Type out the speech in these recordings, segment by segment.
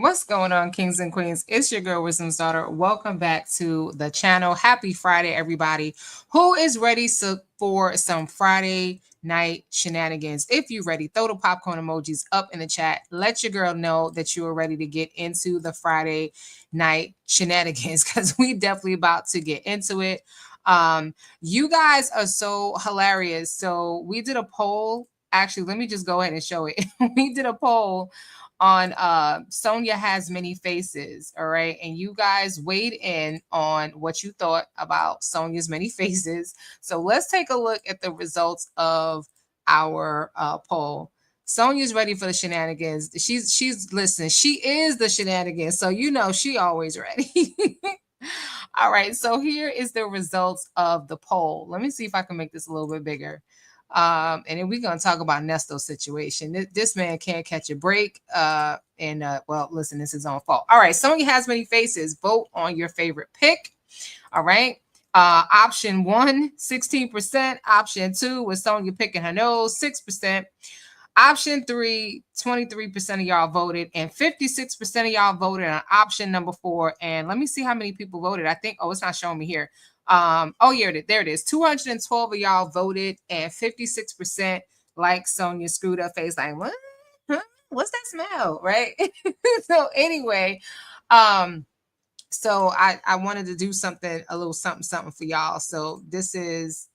What's going on, kings and queens? It's your girl, Wisdom's daughter. Welcome back to the channel. Happy Friday, everybody. Who is ready for some Friday night shenanigans? If you're ready, throw the popcorn emojis up in the chat. Let your girl know that you are ready to get into the Friday night shenanigans because we definitely about to get into it. You guys are so hilarious. So we did a poll. Actually, let me just go ahead and show it. We did a poll on Sonya has many faces, all right? And you guys weighed in on what you thought about Sonya's many faces. So let's take a look at the results of our poll. Sonya's ready for the shenanigans. She's listen, she is the shenanigans. So you know she always ready. All right, so here is the results of the poll. Let me see if I can make this a little bit bigger. And then we're going to talk about Nesto's situation. This man can't catch a break. Well, listen, this is his own fault. All right, Sonya has many faces. Vote on your favorite pick. All right. Option 1, 16%. Option 2 was Sonya picking her nose, 6%. Option 3, 23% of y'all voted, and 56% of y'all voted on option number 4. And let me see how many people voted. I think, it's not showing me here. Oh, yeah, there it is. 212 of y'all voted, and 56% like Sonya screwed up face, like, what? Huh? What's that smell? Right? So anyway, so I wanted to do something, a little something for y'all. So this is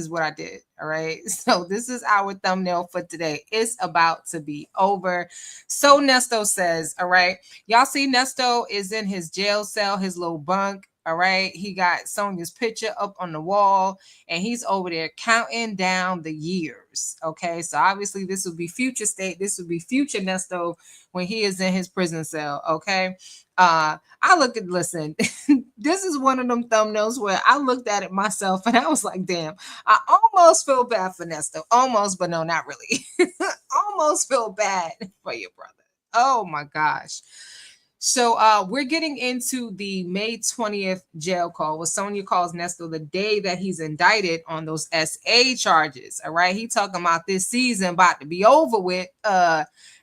what I did. All right. So this is our thumbnail for today. It's about to be over. So Nesto says, all right, y'all see Nesto is in his jail cell, his little bunk. All right. He got Sonya's picture up on the wall and he's over there counting down the years. Okay. So obviously this will be future state. This will be future Nesto when he is in his prison cell. Okay. Listen, this is one of them thumbnails where I looked at it myself and I was like, damn, I almost feel bad for Nesto. Almost, but no, not really. Almost feel bad for your brother. Oh my gosh. So we're getting into the May 20th jail call where Sonya calls Nesto the day that he's indicted on those SA charges. All right. He talking about this season about to be over with.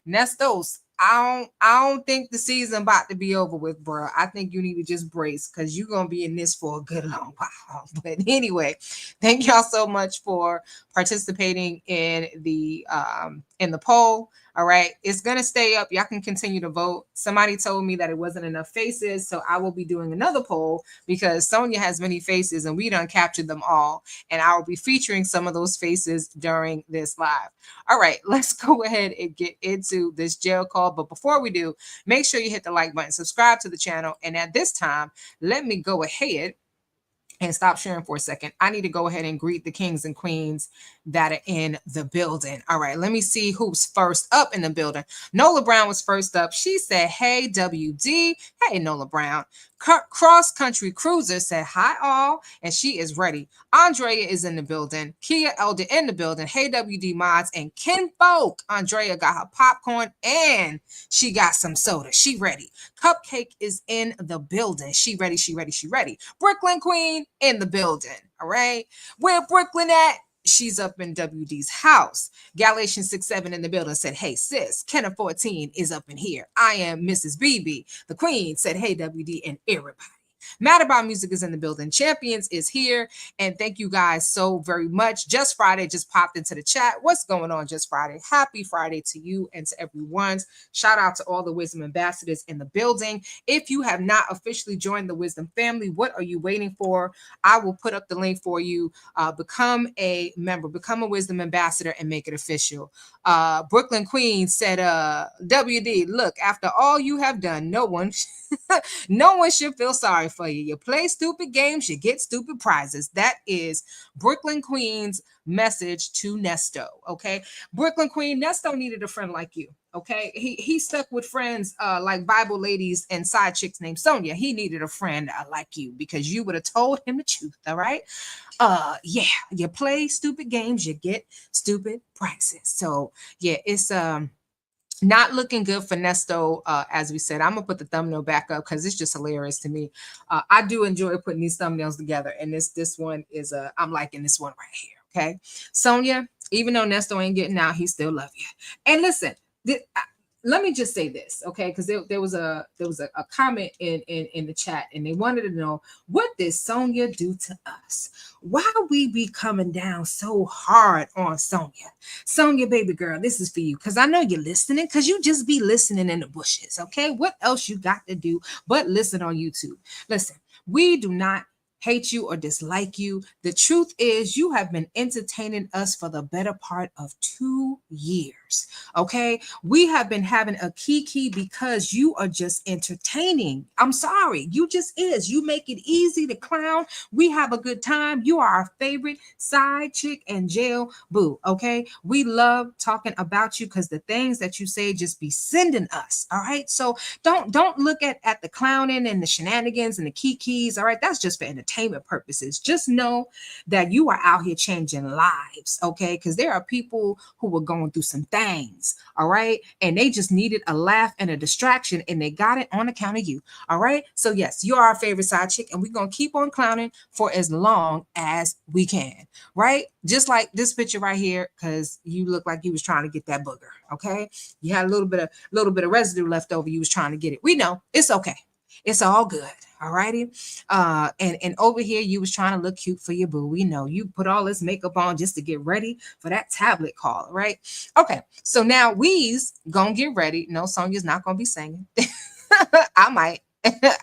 Nesto's I don't think the season about to be over with, bro. I think you need to just brace because you're gonna be in this for a good long while. But anyway, thank y'all so much for participating in the poll. All right, it's gonna stay up. Y'all can continue to vote. Somebody told me that it wasn't enough faces, so I will be doing another poll because Sonya has many faces and we done captured them all, and I will be featuring some of those faces during this live. All right, let's go ahead and get into this jail call. But before we do, make sure you hit the like button, subscribe to the channel, and at this time, let me go ahead and stop sharing for a second. I need to go ahead and greet the kings and queens that are in the building. All right, let me see who's first up in the building. Nola Brown was first up. She said, hey, WD. Hey, Nola Brown. Cross Country Cruiser said, hi, all, and she is ready. Andrea is in the building. Kia Elder in the building. Hey, WD Mods. And Ken Folk. Andrea got her popcorn and she got some soda. She ready. Cupcake is in the building. She ready, she ready, she ready. Brooklyn Queen in the building. All right. Where Brooklyn at? She's up in WD's house. Galatians 6-7 in the building said, hey, sis. Kenna 14 is up in here. I am Mrs. BB. The queen said, hey, WD, and everybody. Mad About Music is in the building. Champions is here. And thank you guys so very much. Just Friday just popped into the chat. What's going on, Just Friday? Happy Friday to you and to everyone. Shout out to all the Wisdom Ambassadors in the building. If you have not officially joined the Wisdom family, what are you waiting for? I will put up the link for you. Become a member, become a Wisdom Ambassador, and make it official. Brooklyn Queen said, WD, look, after all you have done, no one should feel sorry for you. You play stupid games, you get stupid prizes. That is Brooklyn Queen's message to Nesto. Okay, Brooklyn Queen, Nesto needed a friend like you. Okay, he stuck with friends like Bible ladies and side chicks named Sonia. He needed a friend like you because you would have told him the truth. All right. Yeah, you play stupid games, you get stupid prizes. So yeah, it's not looking good for Nesto. As we said, I'm gonna put the thumbnail back up because it's just hilarious to me. I do enjoy putting these thumbnails together, and this one is I'm liking this one right here. Okay, Sonia, even though Nesto ain't getting out, he still love you. And listen, let me just say this, okay? Because there was a comment in the chat, and they wanted to know, what did Sonya do to us? Why we be coming down so hard on Sonya? Sonya, baby girl, this is for you, because I know you're listening, because you just be listening in the bushes, okay? What else you got to do but listen on YouTube? Listen, we do not hate you or dislike you. The truth is, you have been entertaining us for the better part of 2 years. Okay, we have been having a kiki because you are just entertaining. I'm sorry, you just is. You make it easy to clown. We have a good time. You are our favorite side chick and jail boo. Okay, we love talking about you because the things that you say just be sending us. All right, so don't look at the clowning and the shenanigans and the kikis. All right, that's just for entertainment purposes. Just know that you are out here changing lives, okay? Because there are people who were going through some things, all right? And they just needed a laugh and a distraction, and they got it on account of you, all right? So yes, you are our favorite side chick, and we're gonna keep on clowning for as long as we can, right? Just like this picture right here, because you look like you was trying to get that booger, okay? You had a little bit of residue left over. You was trying to get it. We know it's okay. It's all good. All righty. And over here, you was trying to look cute for your boo. We know you put all this makeup on just to get ready for that tablet call, right? Okay. So now we's gonna get ready. No, Sonya's not gonna be singing. I might.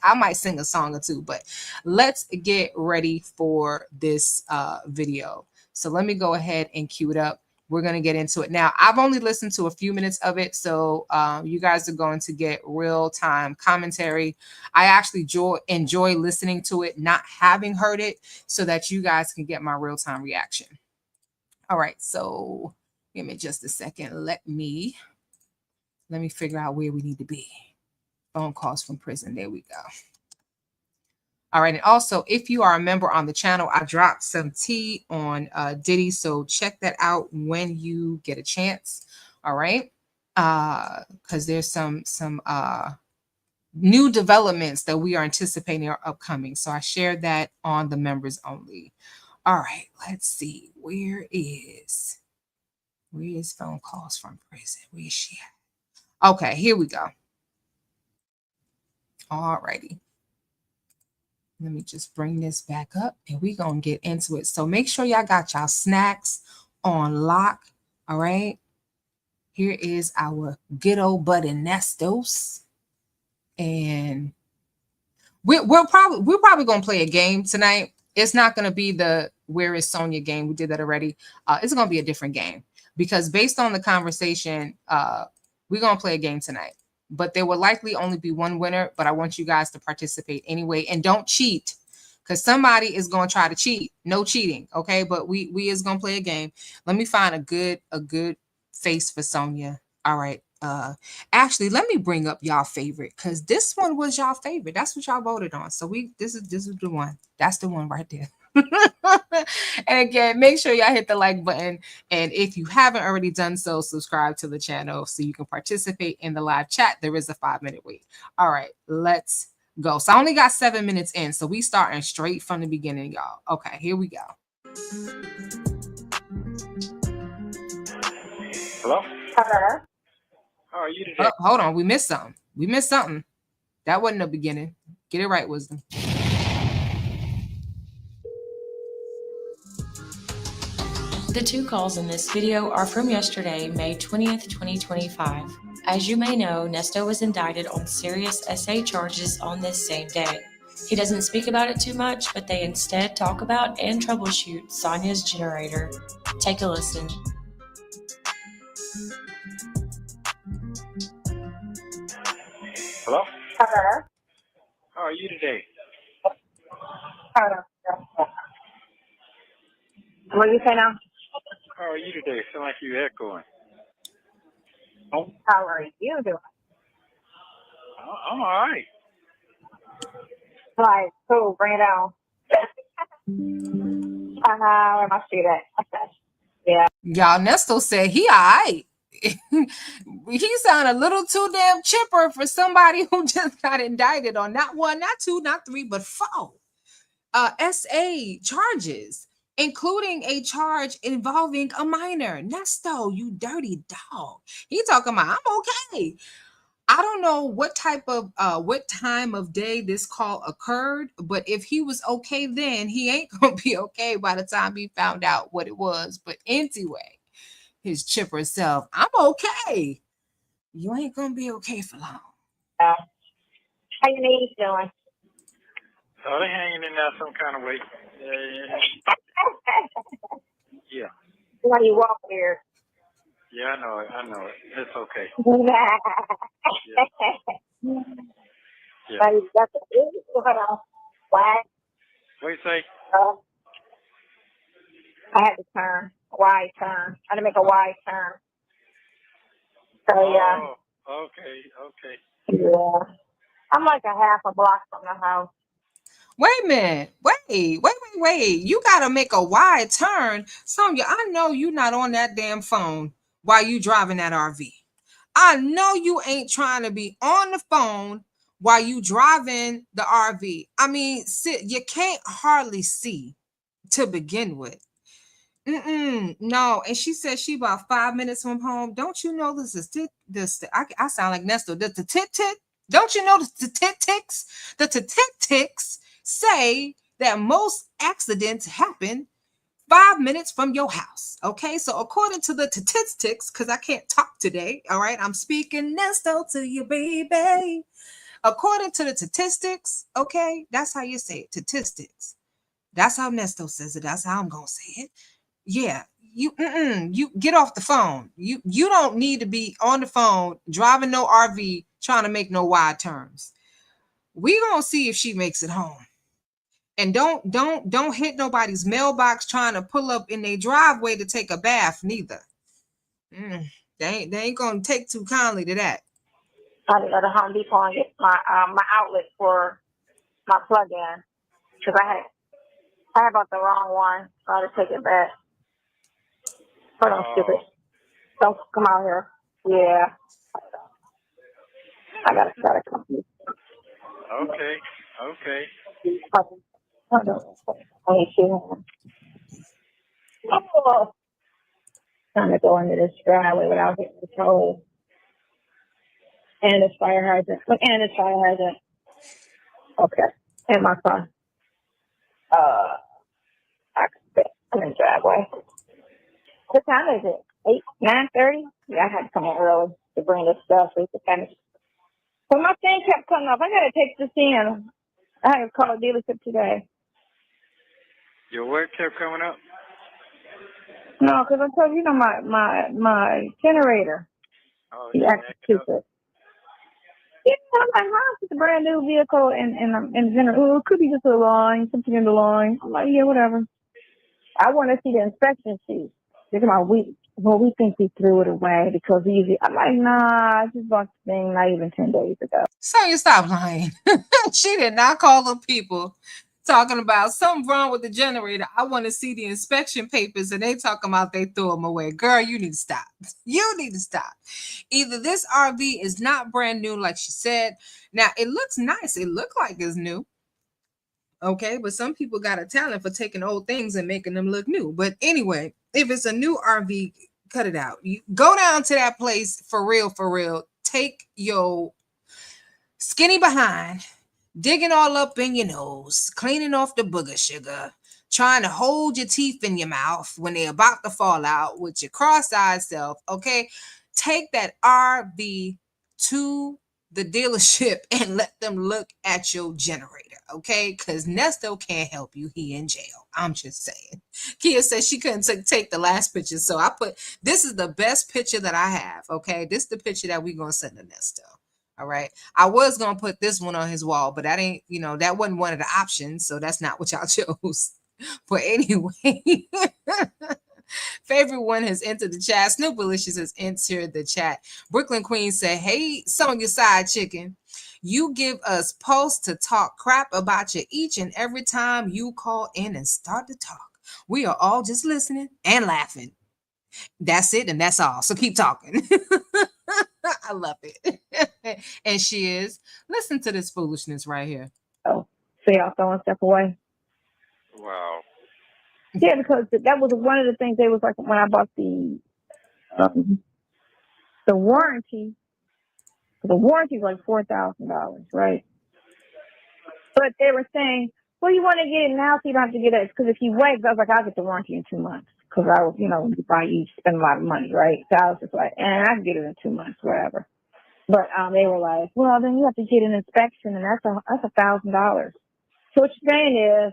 I might sing a song or two, but let's get ready for this video. So let me go ahead and cue it up. We're going to get into it now. I've only listened to a few minutes of it, so you guys are going to get real-time commentary. I actually enjoy listening to it, not having heard it, so that you guys can get my real-time reaction. All right, so give me just a second. Let me figure out where we need to be. Phone calls from prison. There we go. All right. And also, if you are a member on the channel, I dropped some tea on Diddy. So check that out when you get a chance. All right. Because there's some new developments that we are anticipating are upcoming. So I shared that on the members only. All right. Let's see. Where is phone calls from prison? Where is she at? Okay. Here we go. All righty. Let me just bring this back up and we're going to get into it. So make sure y'all got y'all snacks on lock. All right. Here is our good old buddy Nestos. And we're probably going to play a game tonight. It's not going to be the Where is Sonya game. We did that already. It's going to be a different game because based on the conversation, we're going to play a game tonight. But there will likely only be one winner, but I want you guys to participate anyway. And don't cheat because somebody is going to try to cheat. No cheating, okay? But we is going to play a game. Let me find a good face for Sonya. All right. Actually, let me bring up y'all favorite because this one was y'all favorite. That's what y'all voted on. So this is the one. That's the one right there. And again, make sure y'all hit the like button. And if you haven't already done so, subscribe to the channel so you can participate in the live chat. There is a 5-minute wait. All right, let's go. So I only got 7 minutes in. So we starting straight from the beginning, y'all. Okay, here we go. Hello? Hello. How are you today? Oh, hold on. We missed something. That wasn't the beginning. Get it right, Wisdom. The 2 calls in this video are from yesterday, May 20th, 2025. As you may know, Nesto was indicted on serious SA charges on this same day. He doesn't speak about it too much, but they instead talk about and troubleshoot Sonya's generator. Take a listen. Hello? Hello. How are you today? Hello. What do you say now? How are you today? Sound like you echoing. How are you doing? I'm all right. Right. Cool. Bring it on. Where my feet at? Okay. Yeah. Y'all, Nesto said he all right. He sounded a little too damn chipper for somebody who just got indicted on not 1, not 2, not 3, but 4 SA charges. including a charge involving a minor. Nesto, you dirty dog. He talking about, I'm okay. I don't know what time of day this call occurred, but if he was okay then, he ain't gonna be okay by the time he found out what it was. But anyway, his chipper self, I'm okay. You ain't gonna be okay for long. How your knees doing? Oh, they hanging in there some kind of way. Yeah. Why you walk here? Yeah, I know it. I know it. It's okay. Yeah. Hold on. Why? What do you say? I had to turn. Wide turn. I had to make a wide turn. So yeah. Oh, okay, okay. Yeah. I'm like a half a block from the house. Wait a minute. Wait. You gotta make a wide turn. Sonya, I know you not on that damn phone while you driving that RV. I know you ain't trying to be on the phone while you driving the RV. I mean, you can't hardly see to begin with. No. And she said she about 5 minutes from home. Don't you know this is I sound like Nesto. The tit. Don't you know the statistics? The statistics say that most accidents happen 5 minutes from your house. Okay, so according to the statistics, because I can't talk today, all right, I'm speaking Nesto to you, baby. According to the statistics, okay, that's how you say it, statistics. That's how Nesto says it. That's how I'm gonna say it. Yeah, you get off the phone. You don't need to be on the phone driving no RV trying to make no wide turns. We gonna see if she makes it home. And don't hit nobody's mailbox trying to pull up in their driveway to take a bath neither. They ain't gonna take too kindly to that. I had to go to Home Depot and get my outlet for my plug-in because I bought the wrong one, so I had to take it back. Hold on, stupid. Don't come out here. Yeah. I gotta come. Okay. Hold on. Let me see. Oh, trying to go into this driveway without hitting the toll. And this fire hydrant. Okay. And my car. I'm in the driveway. What time is it? 9:30? Yeah, I had to come in early to bring this stuff so we could finish. But my thing kept coming up. I gotta take this in. I had to call a dealership today. Your work kept coming up? No, because I told you, my generator. Oh, He acted stupid. Yeah, I'm like, how is it a brand new vehicle and generator? Oh, it could be just a line, something in the line. I'm like, yeah, whatever. I want to see the inspection sheet. They're about we think we threw it away because I'm like, nah, I just bought the thing not even 10 days ago. Sonya, stop lying. She did not call the people talking about something wrong with the generator. I want to see the inspection papers, and they talking about they threw them away. Girl, you need to stop. You need to stop. Either this RV is not brand new, like she said. Now, it looks nice. It looked like it's new. Okay, but some people got a talent for taking old things and making them look new. But anyway, if it's a new RV, cut it out. You go down to that place for real. Take your skinny behind, digging all up in your nose, cleaning off the booger sugar, trying to hold your teeth in your mouth when they're about to fall out with your cross-eyed self. Okay, take that RV to the dealership and let them look at your generator. Okay, because Nesto can't help you. He in jail. I'm just saying. Kia said she couldn't take the last picture, so I put this is the best picture that I have. Okay, this is the picture that we're gonna send to Nesto. All right, I was gonna put this one on his wall, but that ain't, that wasn't one of the options, so that's not what y'all chose. But anyway, favorite one has entered the chat. Snoopalicious has entered the chat. Brooklyn Queen said, "Hey, Sonya side chicken, you give us posts to talk crap about you each and every time you call in and start to talk. We are all just listening and laughing. That's it, and that's all. So keep talking." I love it. And she is. Listen to this foolishness right here. Oh, so y'all throwing stuff away? Wow. Yeah, because that was one of the things they was like when I bought the warranty. The warranty was like $4,000, right? But they were saying, well, you want to get it now so you don't have to get it. Because if you wait, I was like, I'll get the warranty in 2 months. Because I was, you spend a lot of money, right? So I was just like, I can get it in 2 months, whatever. But they were like, well, then you have to get an inspection, and that's $1,000. So what you're saying is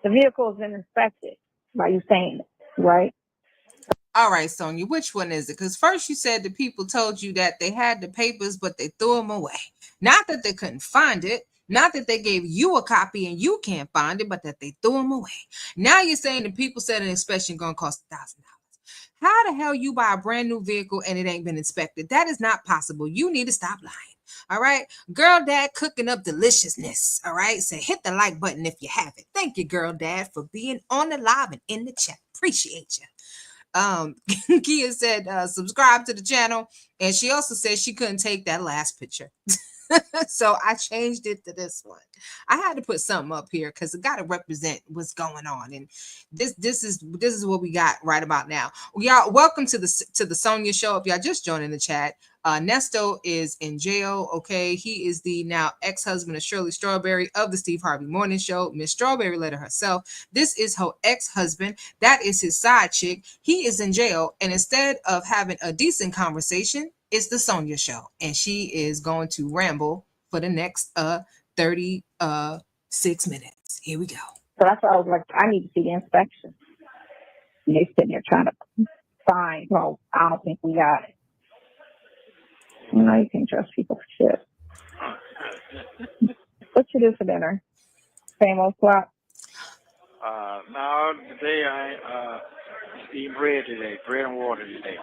the vehicle has been inspected by you saying it, right? All right, Sonia, which one is it? Because first you said the people told you that they had the papers, but they threw them away. Not that they couldn't find it. Not that they gave you a copy and you can't find it, but that they threw them away. Now you're saying the people said an inspection going to cost $1,000. How the hell you buy a brand new vehicle and it ain't been inspected? That is not possible. You need to stop lying. All right. Girl Dad cooking up deliciousness. All right. So hit the like button if you have it. Thank you, Girl Dad, for being on the live and in the chat. Appreciate you. Kia said subscribe to the channel, and she also said she couldn't take that last picture. So I changed it to this one. I had to put something up here because it got to represent what's going on, and this is what we got right about now. Y'all, welcome to the Sonya show. If y'all just joining the chat, Nesto is in jail. Okay, he is the now ex-husband of Shirley Strawberry of the Steve Harvey Morning Show. Miss Strawberry let her herself. This is her ex-husband. That is his side chick. He is in jail, and instead of having a decent conversation, it's the Sonya show, and she is going to ramble for the next 36 minutes. Here we go. So that's why I was like, I need to see the inspection. And they sitting there trying to find. Well, I don't think we got it. You can't trust people for shit. What you do for dinner? Same old slop? No, today I eat bread today, bread and water today.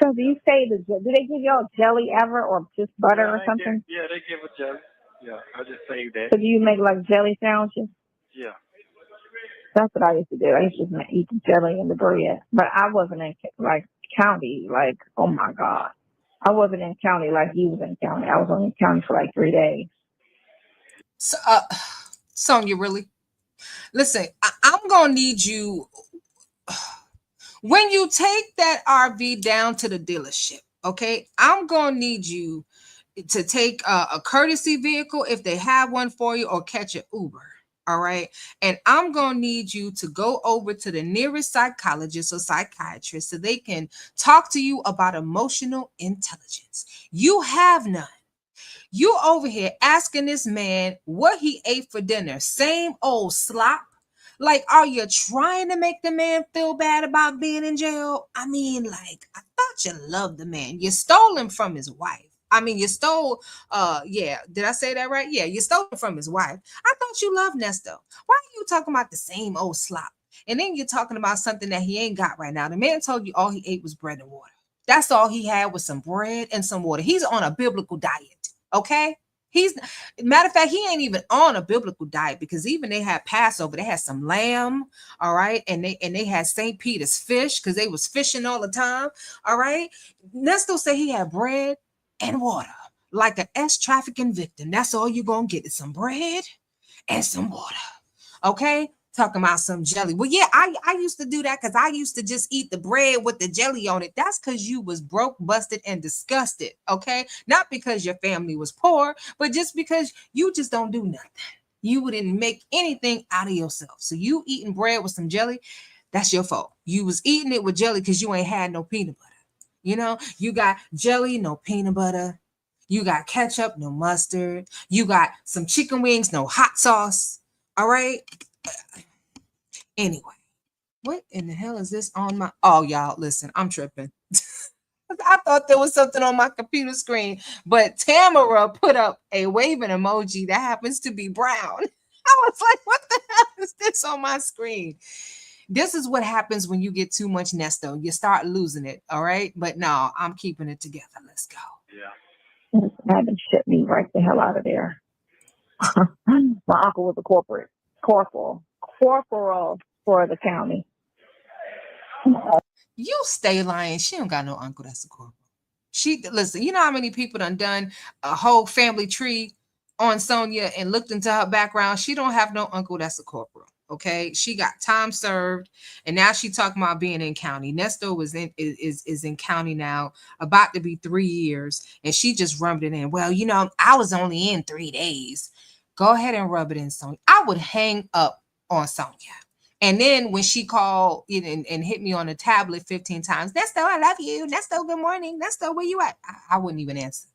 So do you say, do they give y'all jelly ever or just butter or something? They give a jelly. Yeah, I just saved that. So do you make like jelly sandwiches? Yeah. That's what I used to do. I used to just eat the jelly and the bread. But I wasn't in like county, like, oh my God. I wasn't in county like you was in county. I was only in county for like 3 days. So, Sonya, really? Listen, I'm going to need you. When you take that RV down to the dealership, okay, I'm going to need you to take a courtesy vehicle if they have one for you, or catch an Uber. All right. And I'm going to need you to go over to the nearest psychologist or psychiatrist so they can talk to you about emotional intelligence. You have none. You over here asking this man what he ate for dinner. Same old slop. Like, are you trying to make the man feel bad about being in jail? I mean, like, I thought you loved the man. You stole him from his wife. I mean, you stole, did I say that right? Yeah, you stole him from his wife. I thought you loved Nesto. Why are you talking about the same old slop? And then you're talking about something that he ain't got right now. The man told you all he ate was bread and water. That's all he had was some bread and some water. He's on a biblical diet, okay? He's, matter of fact, he ain't even on a biblical diet, because even they had Passover, they had some lamb, all right, and they had St. Peter's fish because they was fishing all the time, all right. Nesto said he had bread and water like an trafficking victim. That's all you're gonna get is some bread and some water, okay. Talking about some jelly. Well, yeah, I used to do that because I used to just eat the bread with the jelly on it. That's because you was broke, busted, and disgusted, okay? Not because your family was poor, but just because you just don't do nothing. You wouldn't make anything out of yourself. So you eating bread with some jelly, that's your fault. You was eating it with jelly because you ain't had no peanut butter. You know, you got jelly, no peanut butter. You got ketchup, no mustard. You got some chicken wings, no hot sauce, all right? Anyway, what in the hell is this on my? Oh, y'all, listen, I'm tripping. I thought there was something on my computer screen, but Tamara put up a waving emoji that happens to be brown. I was like, what the hell is this on my screen? This is what happens when you get too much Nesto. You start losing it, all right? But no, I'm keeping it together. Let's go. Yeah. I haven't shit me right the hell out of there. My uncle was a corporal for the county. You stay lying. She don't got no uncle that's a corporal. She, listen, you know how many people done a whole family tree on Sonya and looked into her background? She don't have no uncle that's a corporal, Okay, she got time served, and now she talking about being in county. Nesto is in county now, about to be 3 years, and she just rubbed it in. Well, I was only in 3 days. Go ahead and rub it in, Sonya. I would hang up on Sonya. And then when she called and hit me on the tablet 15 times, Nesto, I love you. Nesto, good morning. Nesto, where you at? I wouldn't even answer.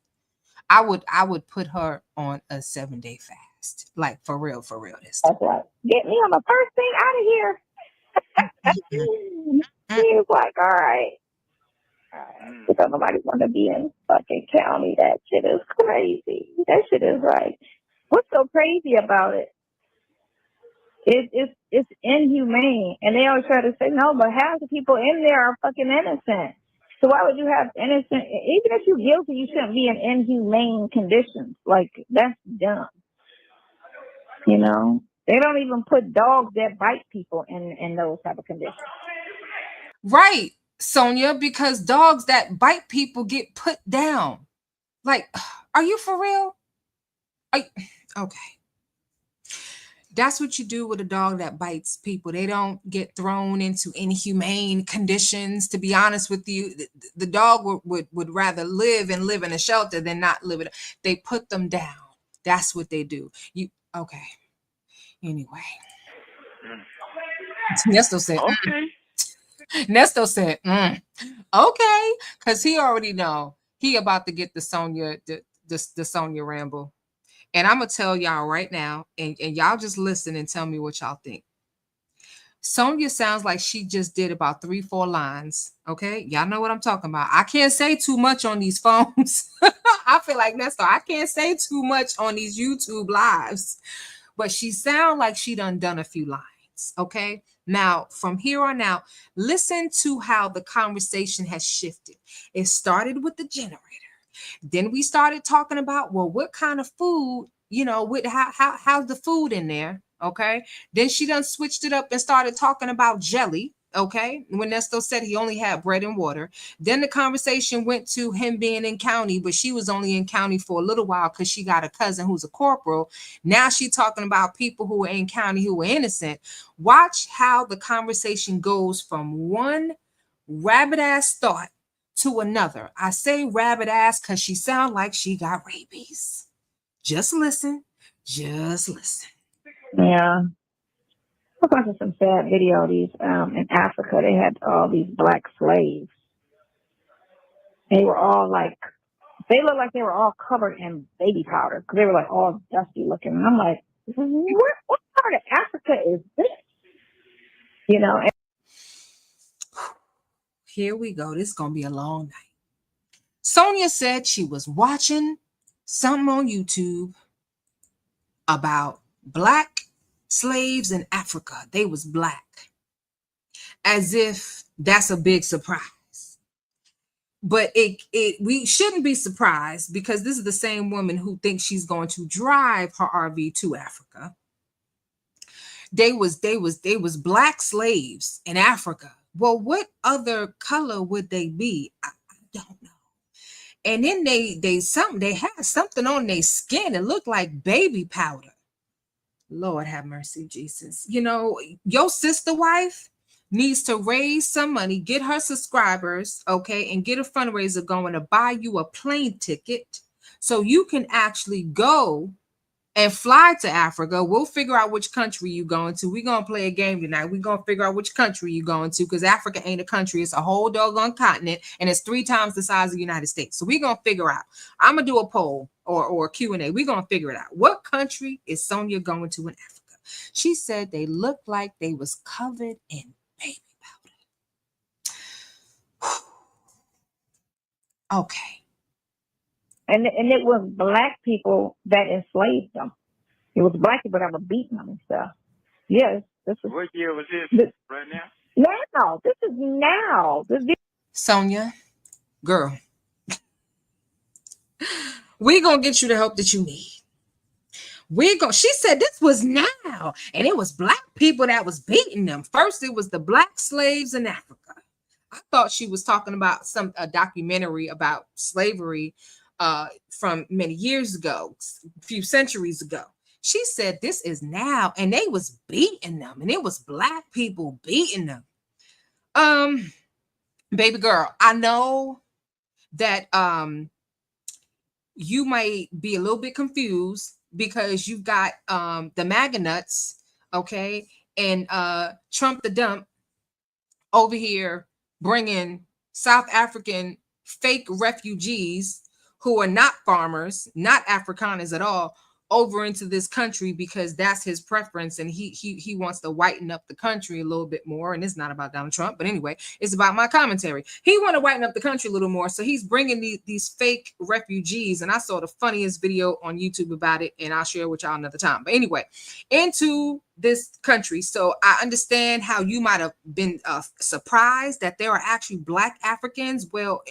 I would put her on a 7-day fast. Like for real, this. That's right. Get me on the first thing out of here. He was like, all right. Because nobody want to be in fucking county. That shit is crazy. That shit is right. What's so crazy about it? It's inhumane. And they always try to say, no, but half the people in there are fucking innocent. So why would you have innocent, even if you're guilty, you shouldn't be in inhumane conditions. Like, that's dumb. You know? They don't even put dogs that bite people in those type of conditions. Right, Sonia, because dogs that bite people get put down. Like, are you for real? Okay. That's what you do with a dog that bites people. They don't get thrown into inhumane conditions. To be honest with you, the dog would rather live in a shelter than not live it. They put them down. That's what they do. Okay. Anyway. Nesto said, okay. Nesto said, okay, because he already know he about to get the Sonya, the Sonya ramble. And I'm going to tell y'all right now, and y'all just listen and tell me what y'all think. Sonya sounds like she just did about 3-4 lines. Okay. Y'all know what I'm talking about. I can't say too much on these phones. I feel like Nesto, I can't say too much on these YouTube lives, but she sound like she done a few lines. Okay. Now, from here on out, listen to how the conversation has shifted. It started with the generator. Then we started talking about, well, what kind of food, how's the food in there? Okay. Then she done switched it up and started talking about jelly. Okay. When Nesto said he only had bread and water. Then the conversation went to him being in county, but she was only in county for a little while because she got a cousin who's a corporal. Now she talking about people who are in county who are innocent. Watch how the conversation goes from one rabbit ass thought to another. I say rabbit ass because she sound like she got rabies. Just listen. Just listen. Yeah. I was watching some sad video. These in Africa, they had all these black slaves. They were all like, they looked like they were all covered in baby powder because they were like all dusty looking. And I'm like, what part of Africa is this? You know. Here we go. This is gonna be a long night. Sonia said she was watching something on YouTube about black slaves in Africa. They was black. As if that's a big surprise. But we shouldn't be surprised because this is the same woman who thinks she's going to drive her RV to Africa. They was black slaves in Africa. Well, what other color would they be? I don't know. And then they had something on their skin. It looked like baby powder. Lord have mercy, Jesus. Your sister wife needs to raise some money, get her subscribers, okay, and get a fundraiser going to buy you a plane ticket so you can actually go and fly to Africa. We'll figure out which country you're going to. We're going to play a game tonight. We're going to figure out which country you're going to because Africa ain't a country. It's a whole doggone continent, and it's 3 times the size of the United States. So we're going to figure out. I'm going to do a poll or a Q&A. We're going to figure it out. What country is Sonia going to in Africa? She said they looked like they was covered in baby powder. Okay. And it was black people that enslaved them. It was black people that were beating them and stuff. Yes. What year was this? Right now? Now. This is now. Sonia, girl, we're going to get you the help that you need. She said this was now. And it was black people that was beating them. First, it was the black slaves in Africa. I thought she was talking about a documentary about slavery from many years ago, a few centuries ago. She said this is now, and they was beating them, and it was black people beating them. Baby girl, I know that you might be a little bit confused because you've got the MAGA nuts, okay, and Trump the dump over here bringing South African fake refugees who are not farmers, not Afrikaners at all, over into this country because that's his preference, and he wants to whiten up the country a little bit more. And it's not about Donald Trump, but anyway, it's about my commentary. He want to whiten up the country a little more, so he's bringing these fake refugees. And I saw the funniest video on YouTube about it, and I'll share with y'all another time. But anyway, into this country. So I understand how you might have been surprised that there are actually black Africans. Well,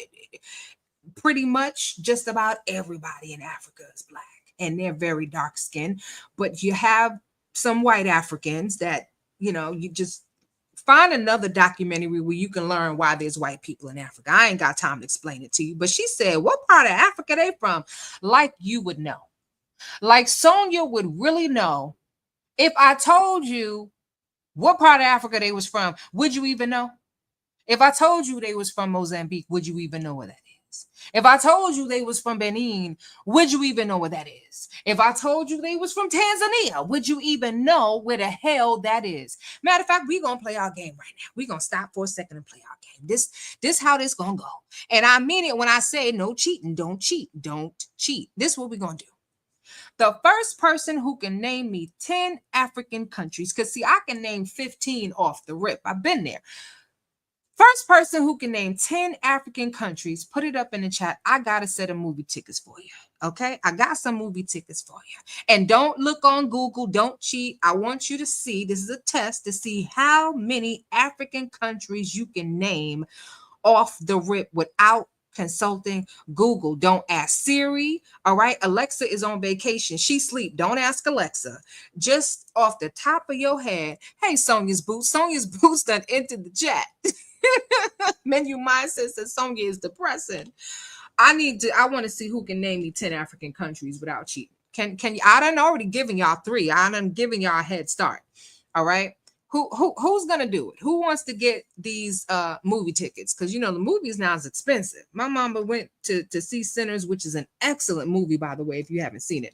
pretty much just about everybody in Africa is black, and they're very dark skinned. But you have some white Africans that, you know, you just find another documentary where you can learn why there's white people in Africa. I ain't got time to explain it to you. But she said, what part of Africa they from? Like you would know. Like Sonya would really know. If I told you what part of Africa they was from, would you even know? If I told you they was from Mozambique, would you even know where that is? If I told you they was from Benin, would you even know where that is? If I told you they was from Tanzania, would you even know where the hell that is? Matter of fact, we're going to play our game right now. We're going to stop for a second and play our game. This how this going to go. And I mean it when I say no cheating. Don't cheat. Don't cheat. This is what we're going to do. The first person who can name me 10 African countries, because see, I can name 15 off the rip. I've been there. First person who can name 10 African countries, put it up in the chat. I got a set of movie tickets for you. Okay? I got some movie tickets for you. And don't look on Google. Don't cheat. I want you to see. This is a test to see how many African countries you can name off the rip without consulting Google. Don't ask Siri. All right. Alexa is on vacation. She sleep. Don't ask Alexa. Just off the top of your head. Hey, Sonia's Boots. Sonia's Boots done entered the chat. Menu mindset says Sonya is depressing. I want to see who can name me 10 African countries without cheating. Can you? I done already given y'all 3. I done given y'all a head start. All right. Who's gonna do it? Who wants to get these movie tickets? Because you know the movies now is expensive. My mama went to see Sinners, which is an excellent movie, by the way, if you haven't seen it.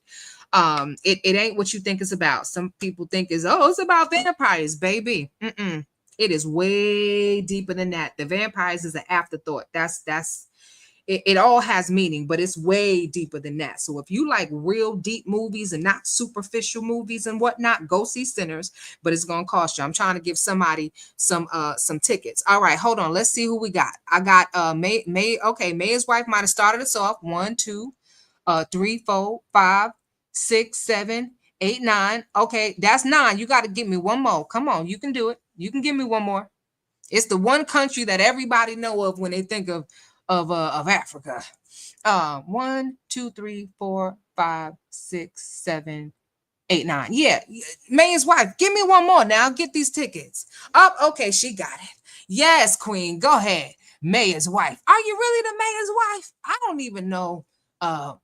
It ain't what you think it's about. Some people think it's about vampires, baby. It is way deeper than that. The vampires is an afterthought. It all has meaning, but it's way deeper than that. So if you like real deep movies and not superficial movies and whatnot, go see Sinners, but it's going to cost you. I'm trying to give somebody some tickets. All right, hold on. Let's see who we got. I got May. Okay, May's wife might have started us off. 1, 2, 3, 4, 5, 6, 7, 8, 9. Okay, that's 9. You got to give me one more. Come on, you can do it. You can give me one more. It's the one country that everybody know of when they think of Africa. 1, 2, 3, 4, 5, 6, 7, 8, 9. Yeah, May's wife. Give me one more now. Get these tickets. Up. Okay, she got it. Yes, Queen. Go ahead. Mayor's wife. Are you really the mayor's wife? I don't even know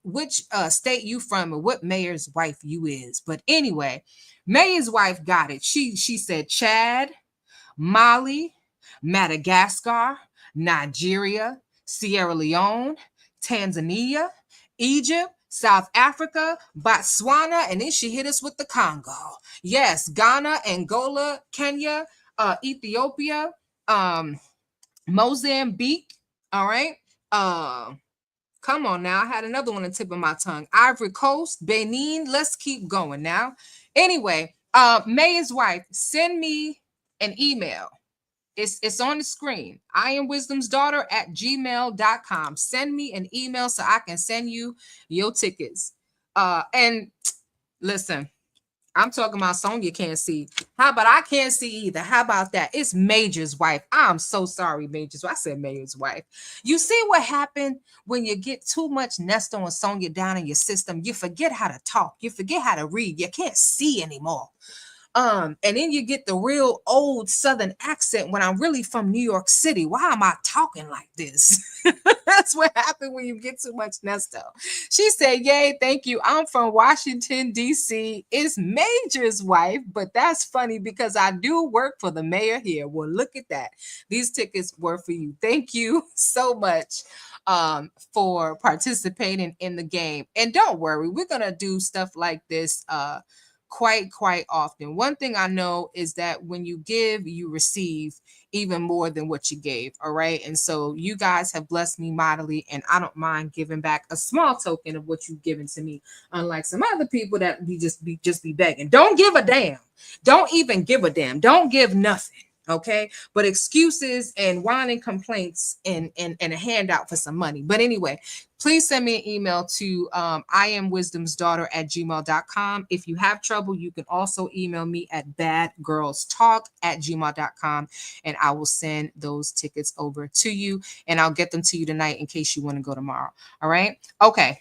which state you from or what mayor's wife you is. But anyway, Mayor's wife got it. She said Chad, Mali, Madagascar, Nigeria, Sierra Leone, Tanzania, Egypt, South Africa, Botswana, and then she hit us with the Congo. Yes, Ghana, Angola, Kenya, Ethiopia, Mozambique. All right. Come on now. I had another one on the tip of my tongue. Ivory Coast, Benin. Let's keep going now. Anyway, May's wife, send me an email. It's on the screen. iamwisdomsdaughter@gmail.com. Send me an email so I can send you your tickets. And listen, I'm talking about Sonya can't see. How about I can't see either? How about that? It's Major's wife. I'm so sorry, Major's. I said Major's wife. You see what happened when you get too much Nesto and Sonya down in your system? You forget how to talk. You forget how to read. You can't see anymore. And then you get the real old Southern accent when I'm really from New York City. Why am I talking like this? That's what happened when you get too much Nesto. She said, yay, thank you. I'm from Washington, D.C. It's Major's wife, but that's funny because I do work for the mayor here. Well, look at that. These tickets were for you. Thank you so much for participating in the game. And don't worry, we're going to do stuff like this quite often. One thing I know is that when you give, you receive even more than what you gave. All right. And so you guys have blessed me mightily, and I don't mind giving back a small token of what you've given to me, unlike some other people that just be begging. Don't give a damn. Don't even give a damn. Don't give nothing. Okay, but excuses and whining complaints and a handout for some money. But anyway, please send me an email to iamwisdomsdaughter@gmail.com. If you have trouble, you can also email me at badgirlstalk@gmail.com, and I will send those tickets over to you, and I'll get them to you tonight in case you want to go tomorrow. All right. Okay.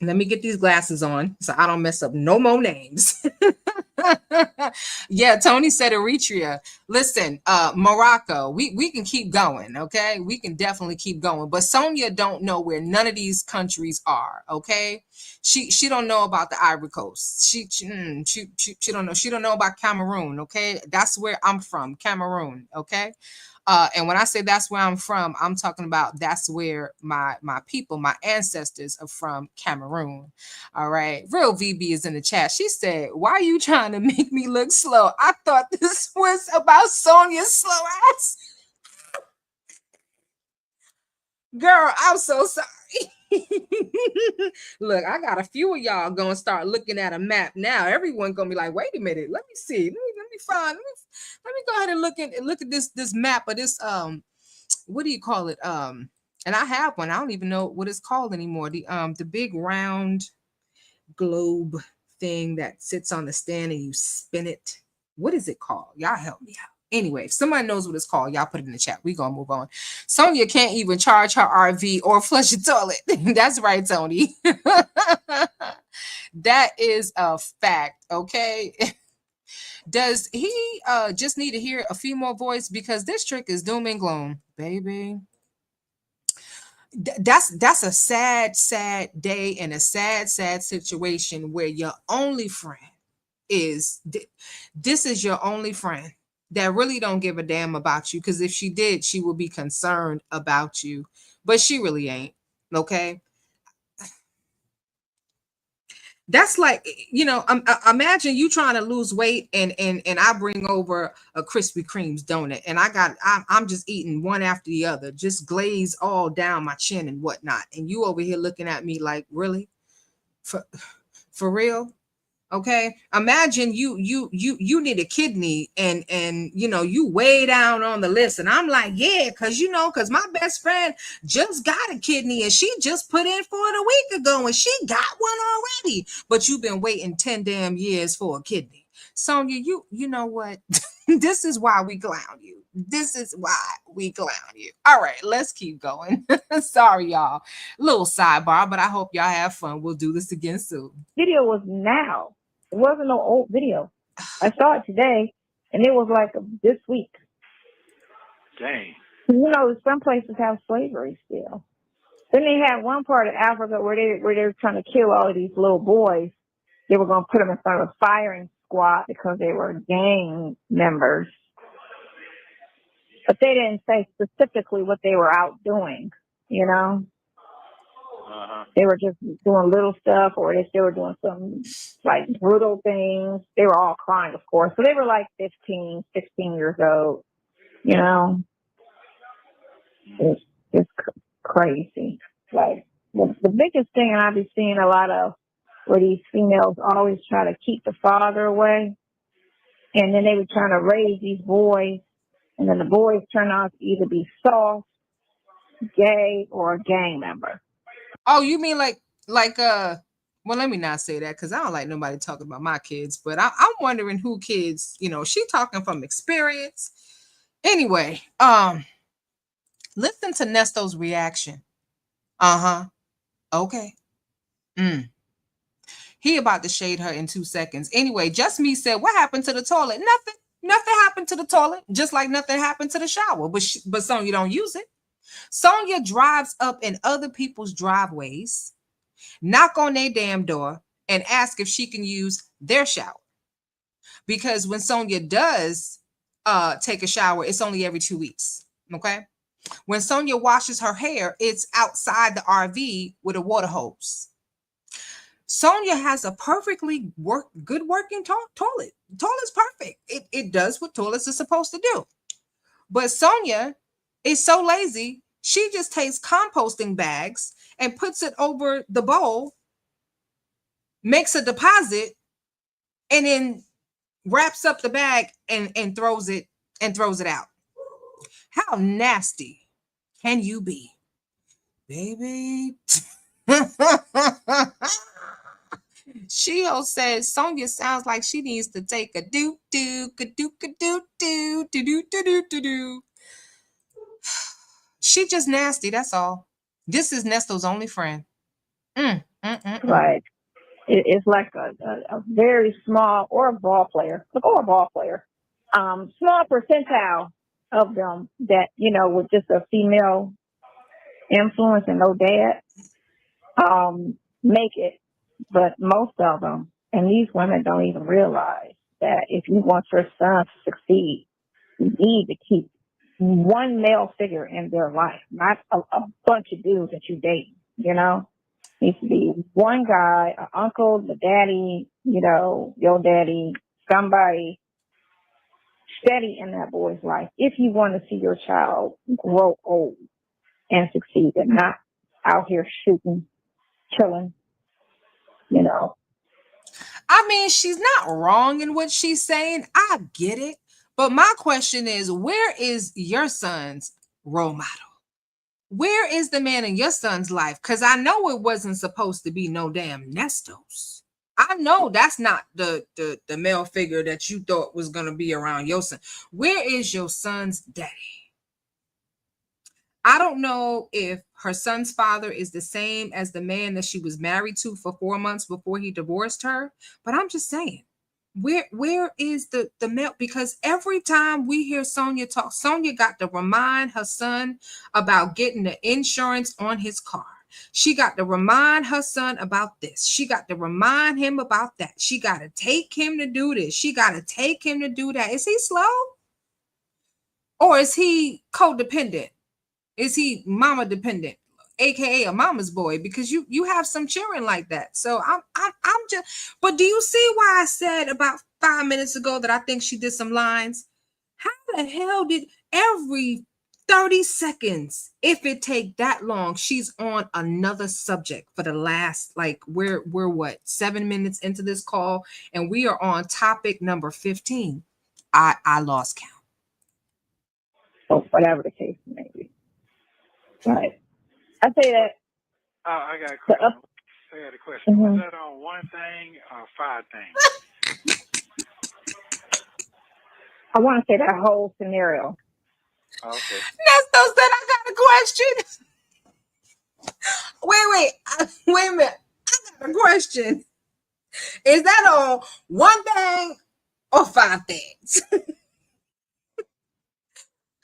Let me get these glasses on so I don't mess up no more names. Yeah, Tony said Eritrea. Listen, Morocco, we can keep going, okay? We can definitely keep going. But Sonia don't know where none of these countries are, okay? She don't know about the Ivory Coast. She don't know. She don't know about Cameroon, okay? That's where I'm from, Cameroon, okay? And when I say that's where I'm from, I'm talking about that's where my people, my ancestors are from, Cameroon. All right. Real VB is in the chat. She said, why are you trying to make me look slow? I thought this was about Sonia's slow ass. Girl, I'm so sorry. Look, I got a few of y'all gonna start looking at a map now. Everyone gonna be like, wait a minute, let me see. Let me go ahead and look at this map of this what do you call it? And I have one. I don't even know what it's called anymore. The big round globe thing that sits on the stand and you spin it. What is it called? Y'all help me out. Anyway, if somebody knows what it's called, y'all put it in the chat. We're gonna move on. Sonia can't even charge her RV or flush a toilet. That's right, Tony. That is a fact, okay? Does he just need to hear a female voice? Because this trick is doom and gloom, baby. That's a sad day and a sad situation where your only friend is this is your only friend that really don't give a damn about you, because if she did, she would be concerned about you, but she really ain't. Okay, that's like, imagine you trying to lose weight and I bring over a Krispy Kreme's donut and I'm just eating one after the other, just glaze all down my chin and whatnot, and you over here looking at me like, really, for real? Okay, imagine you need a kidney and you way down on the list, and I'm like, yeah, because my best friend just got a kidney and she just put in for it a week ago and she got one already, but you've been waiting 10 damn years for a kidney. Sonia, you know what? This is why we clown you. This is why we clown you. All right, let's keep going. Sorry, y'all. Little sidebar, but I hope y'all have fun. We'll do this again soon. Video was now. It wasn't no old video. I saw it today, and it was like this week. Dang. Some places have slavery still. Then they had one part of Africa where they were trying to kill all of these little boys. They were going to put them in front of a firing squad because they were gang members. But they didn't say specifically what they were out doing, Uh-huh. They were just doing little stuff, or they were doing some like brutal things. They were all crying, of course. So they were like 15, 16 years old, It's just crazy. Like the biggest thing, and I've been seeing a lot of where these females always try to keep the father away. And then they were trying to raise these boys. And then the boys turn out to either be soft, gay, or a gang member. Oh, you mean like well, let me not say that because I don't like nobody talking about my kids, but I'm wondering who kids, she talking from experience. Anyway, listen to Nesto's reaction. Uh-huh. Okay. He about to shade her in 2 seconds. Anyway, Just Me said, what happened to the toilet? Nothing. Nothing happened to the toilet, just like nothing happened to the shower. But Sonya don't use it. Sonya drives up in other people's driveways, knock on their damn door, and ask if she can use their shower. Because when Sonya does take a shower, it's only every 2 weeks. Okay. When Sonya washes her hair, it's outside the RV with a water hose. Sonya has a perfectly good working toilet. The toilet's perfect. It does what toilets are supposed to do. But Sonya is so lazy, she just takes composting bags and puts it over the bowl, makes a deposit, and then wraps up the bag and throws it out. How nasty can you be, baby? Shio says Sonya sounds like she needs to take a doo. She just nasty, that's all. This is Nesto's only friend. Like it's like a very small or a ball player, small percentile of them that, you know, with just a female influence and no dad, make it. But most of them, and these women don't even realize that if you want your son to succeed, you need to keep one male figure in their life, not a bunch of dudes that you date, you know? Needs to be one guy, an uncle, the daddy, you know, your daddy, somebody steady in that boy's life if you want to see your child grow old and succeed and not out here shooting, killing, you know. I mean, she's not wrong in what she's saying. I get it. But my question is, where is your son's role model? Where is the man in your son's life? Because I know it wasn't supposed to be no damn Nestos. I know that's not the male figure that you thought was going to be around your son. Where is your son's daddy? I don't know if her son's father is the same as the man that she was married to for 4 months before he divorced her, but I'm just saying, where is the male? Because every time we hear Sonya talk, Sonya got to remind her son about getting the insurance on his car. She got to remind her son about this. She got to remind him about that. She got to take him to do this. She got to take him to do that. Is he slow? Or is he codependent? Is he mama dependent, aka a mama's boy? Because you have some children like that. So I'm just. But do you see why I said about 5 minutes ago that I think she did some lines? How the hell did every 30 seconds, if it take that long, she's on another subject for the last, like, we're what, 7 minutes into this call, and we are on topic number 15. I lost count. Or whatever the case may be. Right. I say that. I got a question. I got a question. Was that on one thing or 5 things? I want to say that whole scenario. Okay. Nesto said, I got a question. Wait a minute. I got a question. Is that on one thing or 5 things?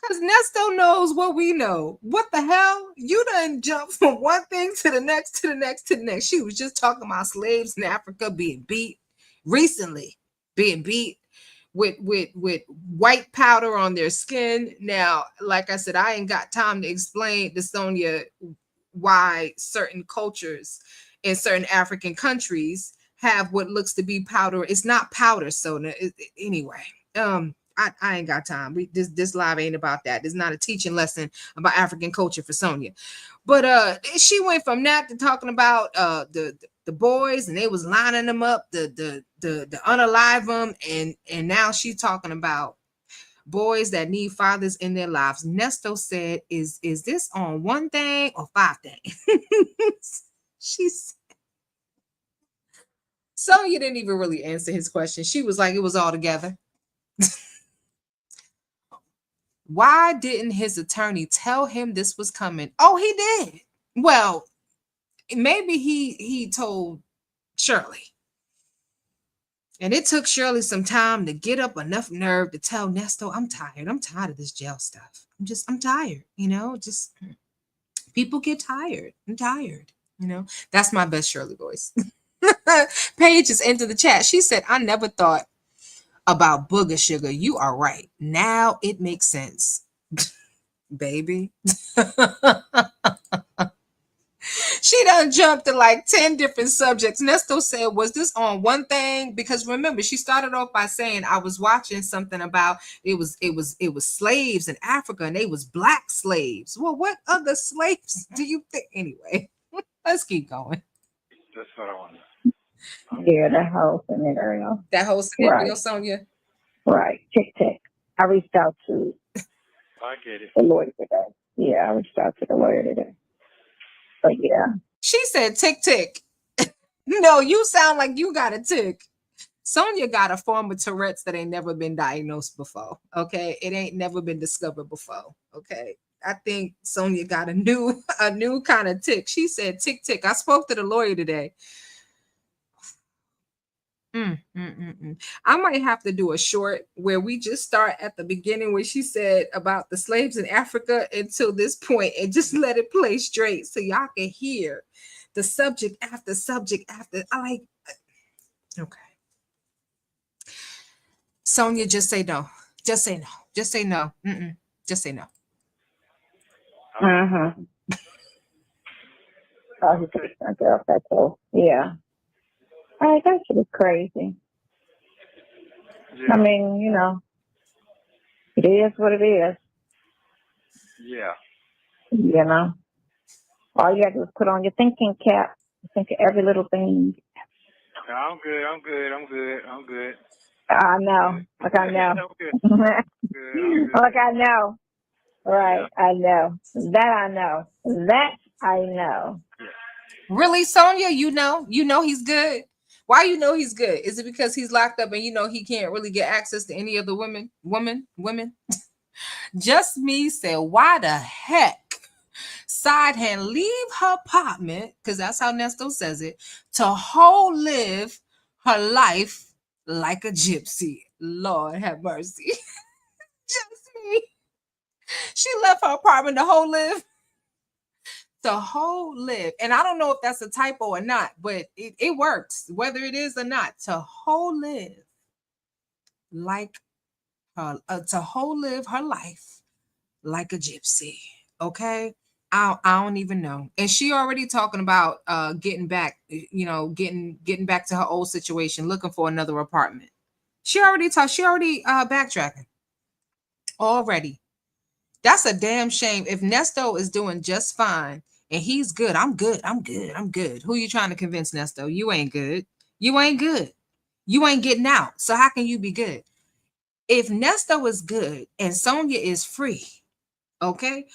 Because Nesto knows what we know. What the hell? You done jump from one thing to the next, to the next, to the next. She was just talking about slaves in Africa being beat recently, being beat with white powder on their skin. Now, like I said, I ain't got time to explain to Sonya why certain cultures in certain African countries have what looks to be powder. It's not powder, Sonya. Anyway, I ain't got time. This live ain't about that. It's not a teaching lesson about African culture for Sonya. But she went from that to talking about the boys, and they was lining them up, the unalive them, and now she's talking about boys that need fathers in their lives. Nesto said, is this on one thing or 5 things? She's Sonya didn't even really answer his question. She was like, it was all together. Why didn't his attorney tell him this was coming? Oh, he did. Well, maybe he told Shirley. And it took Shirley some time to get up enough nerve to tell Nesto, I'm tired. I'm tired of this jail stuff. I'm tired. Just people get tired. I'm tired. That's my best Shirley voice. Paige is into the chat. She said, I never thought about booger sugar. You are right. Now it makes sense. Baby. She done jumped to like 10 different subjects. Nesto said, was this on one thing? Because remember, she started off by saying, I was watching something about it was slaves in Africa and they was black slaves. Well, what other slaves do you think? Anyway, let's keep going. That's what I want. Yeah, that whole scenario. That whole scenario, right. Sonia? Right. Tick. I reached out to I get it. The lawyer today. Yeah, I reached out to the lawyer today. But yeah. She said tick. No, you sound like you got a tick. Sonia got a form of Tourette's that ain't never been diagnosed before. Okay. It ain't never been discovered before. Okay. I think Sonia got a new kind of tick. She said tick. I spoke to the lawyer today. I might have to do a short where we just start at the beginning where she said about the slaves in Africa until this point and just let it play straight so y'all can hear the subject after subject after. Okay. Sonia, just say no. Just say no. Just say no. Just say no. Oh, he's a girl. That's all. Yeah. All right, that shit is crazy. Yeah. I mean, it is what it is. Yeah. All you got to do is put on your thinking cap. Think of every little thing. I'm good. I know. Like I know. I'm good. Like I know. Right. Yeah. I know. That I know. Yeah. Really, Sonia? You know he's good. Why you know he's good? Is it because he's locked up and he can't really get access to any of the women? Just me said, why the heck side hand leave her apartment, because that's how Nesto says it, to whole live her life like a gypsy. Lord have mercy. Just me. She left her apartment to whole live. To whole live. And I don't know if that's a typo or not, but it works, whether it is or not. To whole live like to whole live her life like a gypsy. Okay. I don't even know. And she already talking about getting back, getting back to her old situation, looking for another apartment. She already backtracking already. That's a damn shame. If Nesto is doing just fine and he's good, I'm good. Who you trying to convince, Nesto? You ain't good. You ain't getting out. So how can you be good? If Nesto is good and Sonia is free, okay,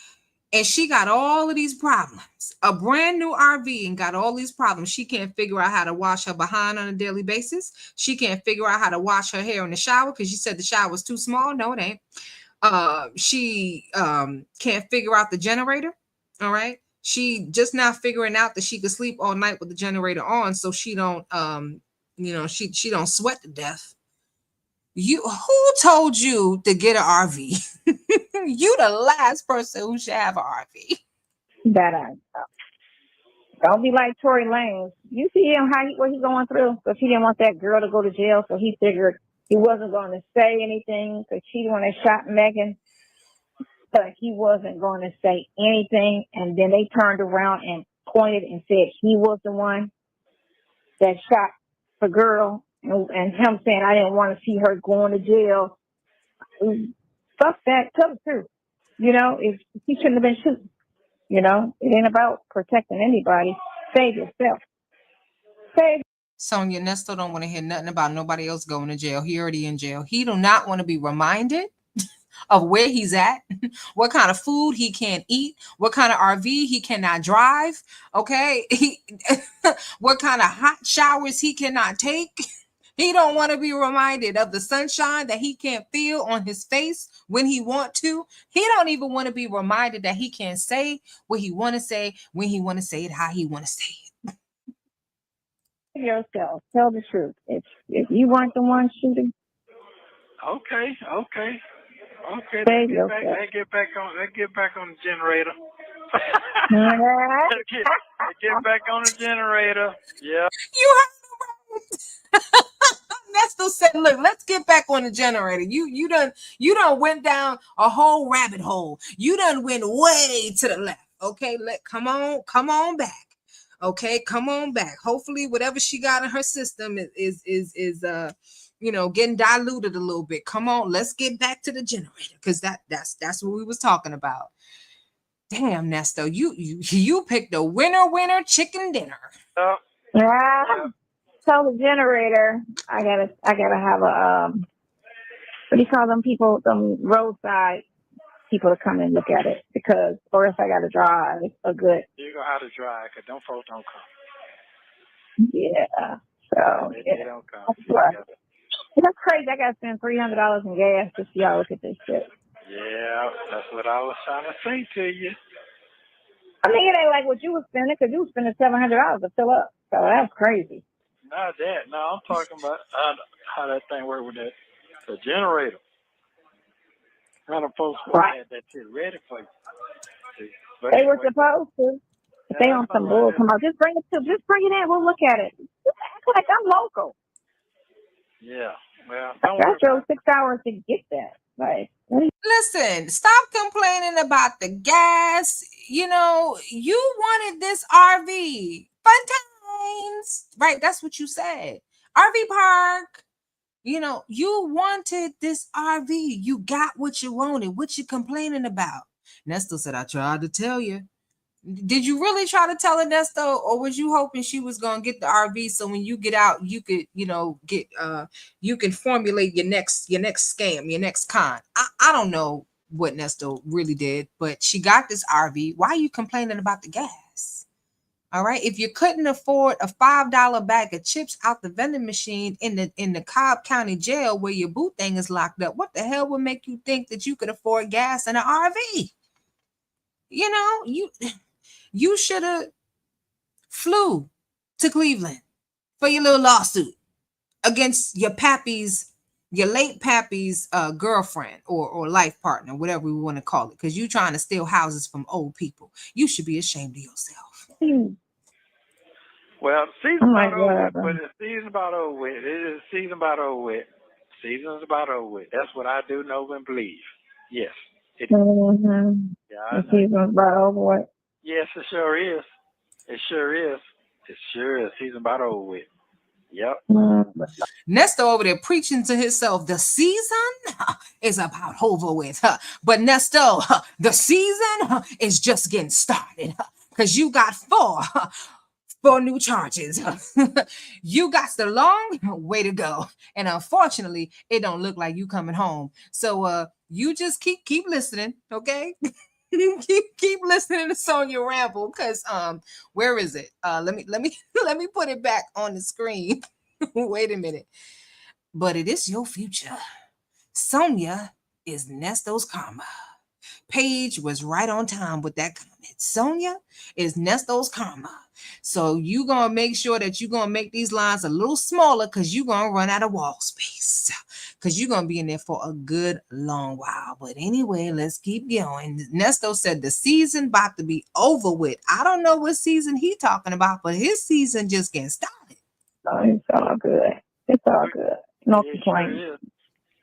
and she got all of these problems, a brand new RV and got all these problems. She can't figure out how to wash her behind on a daily basis. She can't figure out how to wash her hair in the shower because she said the shower was too small. No, it ain't. She can't figure out the generator. All right. She just now figuring out that she could sleep all night with the generator on so she don't she don't sweat to death. Who told you to get an RV? You the last person who should have an RV. That I know. Don't be like Tory Lanez. You see him what he's going through, because he didn't want that girl to go to jail, so he figured he wasn't going to say anything because she wanted to shot Megan, but he wasn't going to say anything. And then they turned around and pointed and said he was the one that shot the girl, and him saying, I didn't want to see her going to jail. Fuck that. Tell the truth. If he shouldn't have been shooting. It ain't about protecting anybody. Save yourself. Sonia, Nesto don't want to hear nothing about nobody else going to jail. He already in jail. He do not want to be reminded of where he's at, what kind of food he can't eat, what kind of RV he cannot drive, okay? What kind of hot showers he cannot take. He don't want to be reminded of the sunshine that he can't feel on his face when he want to. He don't even want to be reminded that he can't say what he want to say when he want to say it, how he want to say it. yourself. Tell the truth. If you weren't the one shooting. Okay. Save Let's get back on the generator. let's get back on the generator. Yeah. You heard Nesto said, "Look, let's get back on the generator. You done went down a whole rabbit hole. You done went way to the left. Okay, come on back. Okay, come on back. Hopefully, whatever she got in her system is getting diluted a little bit. Come on, let's get back to the generator because that's what we was talking about. Damn, Nesto, you picked a winner chicken dinner. Yeah. Tell the generator. I gotta have a what do you call them people? Them roadside people to come and look at it or if I gotta drive a good. You gonna have to drive because them folks don't come. Yeah. So they don't come. That's crazy. I gotta spend $300 in gas to see y'all look at this shit. Yeah, that's what I was trying to say to you. I mean, it ain't like what you was spending because you was spending $700 to fill up. So that's crazy. Not that. No, I'm talking about how that thing works with the generator. How the folks had that shit ready for you. They were supposed to. If they on some bull, come out. Just bring it in. We'll look at it. Just act like I'm local. Yeah. Well, I drove 6 hours to get that. Like, listen, stop complaining about the gas. You wanted this RV. Fun times. Right, that's what you said. RV park. You wanted this RV. You got what you wanted. What you complaining about? Nesto said, I tried to tell you. Did you really try to tell her, Nesto, or was you hoping she was gonna get the RV so when you get out, you could, you can formulate your next scam, your next con? I don't know what Nesto really did, but she got this RV. Why are you complaining about the gas? All right. If you couldn't afford a $5 bag of chips out the vending machine in the Cobb County jail where your boot thing is locked up, what the hell would make you think that you could afford gas in an RV? You should have flew to Cleveland for your little lawsuit against your late pappy's girlfriend or life partner, whatever we want to call it, because you're trying to steal houses from old people. You should be ashamed of yourself. Well, season's about over with, but the season's about over with. It is season about over with. Season's about over with. That's what I do know and believe. Yes. It is. Mm-hmm. Yeah, the season's about over with. Yes, it sure is. It sure is. It sure is. Season about over with. Yep. Nesto over there preaching to himself. The season is about over with. But Nesto, the season is just getting started. Because you got four new charges. You got the long way to go. And unfortunately, it don't look like you coming home. So you just keep listening, okay? keep listening to Sonya ramble, because where is it? Let me put it back on the screen. Wait a minute. But it is your future. Sonya is Nesto's karma. Paige was right on time with that comment. Sonya is Nesto's karma. So you gonna make sure that you're gonna make these lines a little smaller, because you're gonna run out of wall space, because you're gonna be in there for a good long while. But anyway, let's keep going. Nesto said the season about to be over with. I don't know what season he talking about, but his season just getting started. Oh, it's all good. It's all good. No complaints. Sure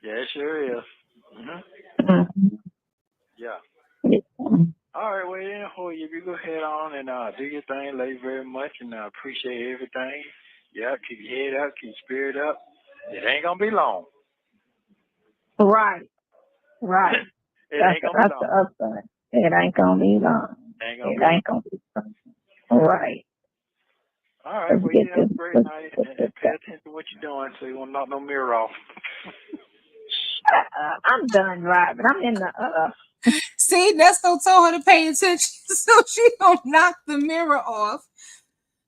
yeah, it sure is. Mm-hmm. Mm-hmm. Yeah. All right, well, if you go ahead on and do your thing, love you very much, and I appreciate everything. Yeah, keep your head up, keep your spirit up. It ain't going to be long. Right. It ain't going to be long. That's the upside. It ain't going to be long. It ain't going to be long. Right. All right, well, you have a great night, and pay attention to what you're doing so you won't knock no mirror off. I'm done driving. I'm in the See, Nesto told her to pay attention so she don't knock the mirror off.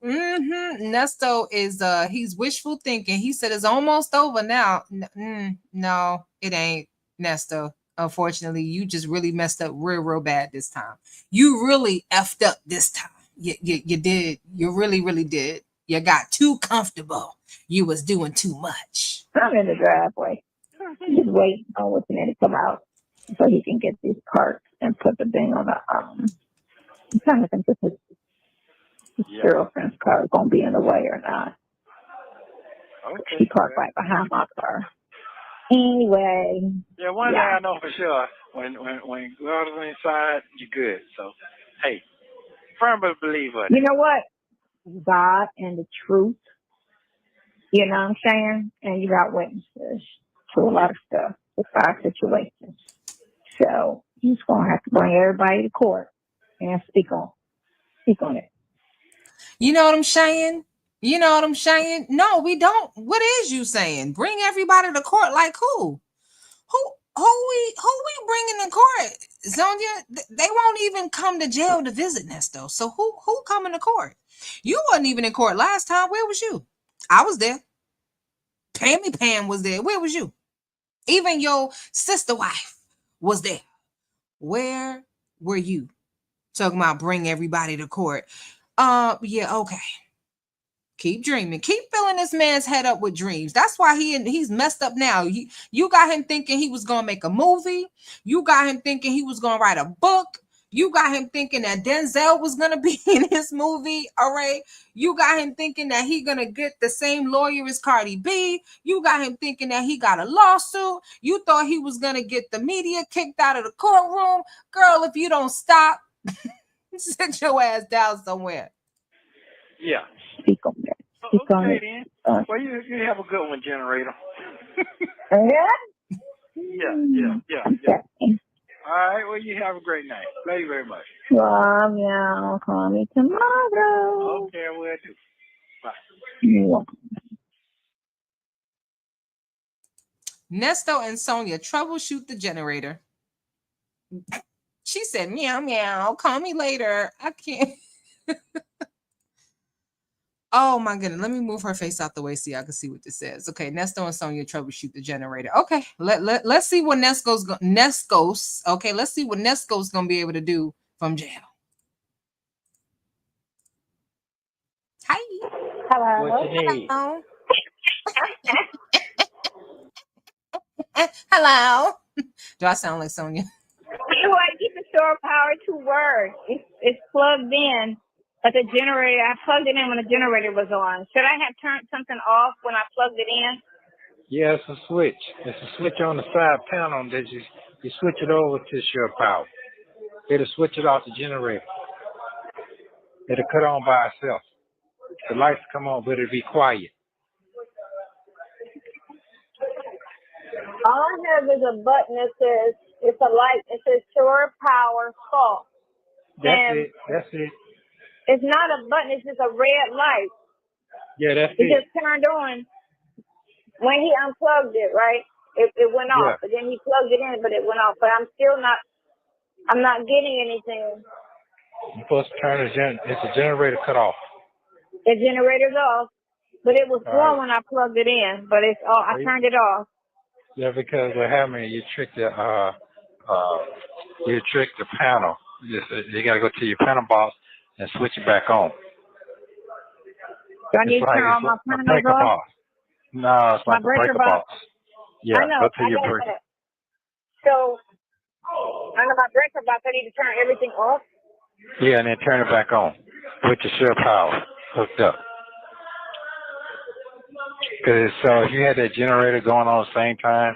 Nesto is he's wishful thinking. He said it's almost over now. No, it ain't, Nesto. Unfortunately, you just really messed up real bad this time. You really effed up this time. You did. You really did. You got too comfortable. You was doing too much. I'm in the driveway. Just waiting on what's in it to come out so he can get these parts and put the thing on the I'm trying to think if his girlfriend's car is gonna be in the way or not. Okay. She parked right behind my car. Anyway. Yeah, one thing I know for sure, when God is inside, you're good. So, hey, firm believer. You know what? God and the truth. You know what I'm saying? And you got witnesses to a lot of stuff with our situations. So he's gonna have to bring everybody to court and speak on it. You know what I'm saying? You know what I'm saying? No, we don't. What is you saying? Bring everybody to court like who? Who we bringing to court? Sonya, they won't even come to jail to visit Nesto. So who coming to court? You wasn't even in court last time. Where was you? I was there. Pam was there. Where was you? Even your sister wife was there. Where were you? Talking about bring everybody to court. Yeah, okay. Keep dreaming. Keep filling this man's head up with dreams. That's why he's messed up now. You got him thinking he was gonna make a movie. You got him thinking he was gonna write a book. You got him thinking that Denzel was gonna be in his movie. All right. You got him thinking that he gonna get the same lawyer as Cardi B. You got him thinking that he got a lawsuit. You thought he was gonna get the media kicked out of the courtroom. Girl, if you don't stop, sit your ass down somewhere. Yeah. Speak on that. Speak on it. Then. Well, you have a good one, generator. Yeah. All right. Well, you have a great night. Thank you very much. Well, call me tomorrow. Okay, I will do. Bye. You're welcome. Nesto and Sonia troubleshoot the generator. She said, meow, meow, call me later. I can't. Oh my goodness. Let me move her face out the way so y'all can see what this says. Okay, Nesto and Sonia troubleshoot the generator. Okay, let's see what Nesco's okay, let's see what Nesco's gonna be able to do from jail. Hi. Hello. What you need? Hello. Hello. Do I sound like Sonia? Well, I keep the store power to work. It's plugged in, but the generator, I plugged it in when the generator was on. Should I have turned something off when I plugged it in? Yeah, it's a switch. It's a switch on the side panel that you switch it over to shore power. It'll switch it off the generator. It'll cut on by itself. The lights come on, but it'll be quiet. All I have is a button that says, it's a light, it says shore power fault. That's it. It's not a button, it's just a red light. Yeah, that's it. It just turned on when he unplugged it, right? It went off, but then he plugged it in, but it went off. But I'm not getting anything. You're supposed to turn it's a generator cut off. The generator's off, but it was on when I plugged it in, but it's all, I turned it off. Yeah, because what happened, you tricked the panel. You gotta go to your panel box and switch it back on. Do I need to turn all my panels off? Box. No, it's like a breaker box. Yeah, I know, go to your breaker. That. So, under my breaker box, I need to turn everything off? Yeah, and then turn it back on with your shore power hooked up. Because if you had that generator going on at the same time,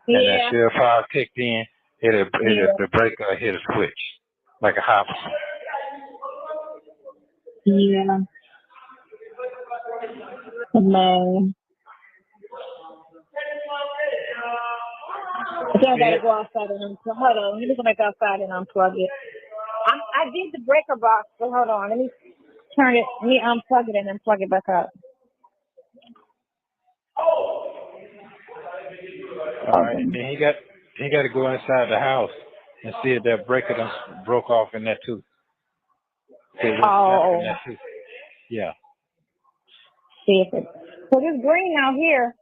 and that shore power kicked in, the breaker hit a switch, like a hopper. Yeah. Man. I gotta go outside and unplug. Hold on, let me go back outside and unplug it. I did the breaker box, but hold on, let me turn it. Let me unplug it and then plug it back up. All right, and then he got to go inside the house and see if that breaker done broke off in that too. Oh. Yeah. See if it. So this green out here,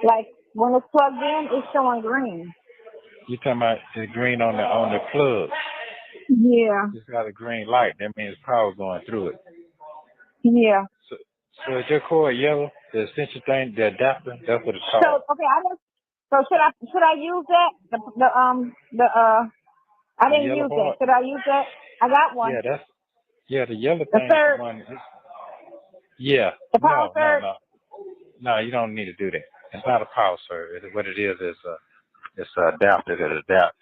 like when it's plugged in, it's showing green. You talking about the green on the plug? Yeah. It's got a green light. That means power going through it. Yeah. So is your cord yellow? The extension thing, the adapter, that's what it's called. So okay, so should I use that? I didn't use that. Should I use that? I got one. Yeah, the yellow The thing third. is the one. Yeah. The power third. No, you don't need to do that. It's not a power surge. What it is it's an adapter that adapt.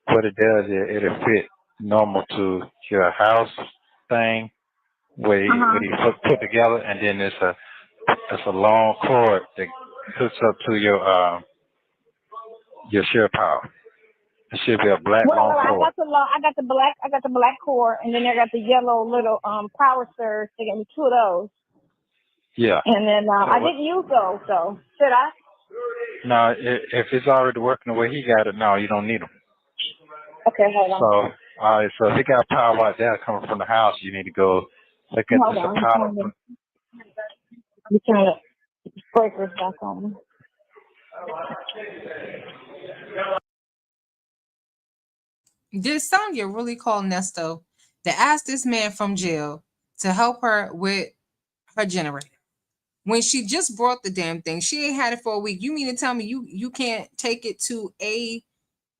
What it does is it'll fit normal to your house thing where you put together, and then it's a long cord that hooks up to your share power. It should be a black long cord. I got the black cord, and then I got the yellow little power surge. They got me 2 of those. Yeah. And then I didn't use those, so should I? No, if it's already working the way he got it, no, you don't need them. Okay, hold on. So if you got power like that coming from the house, you need to go look at the power. You turn the breakers back on. Did Sonya really call Nesto to ask this man from jail to help her with her generator? When she just brought the damn thing, she ain't had it for a week. You mean to tell me you can't take it to a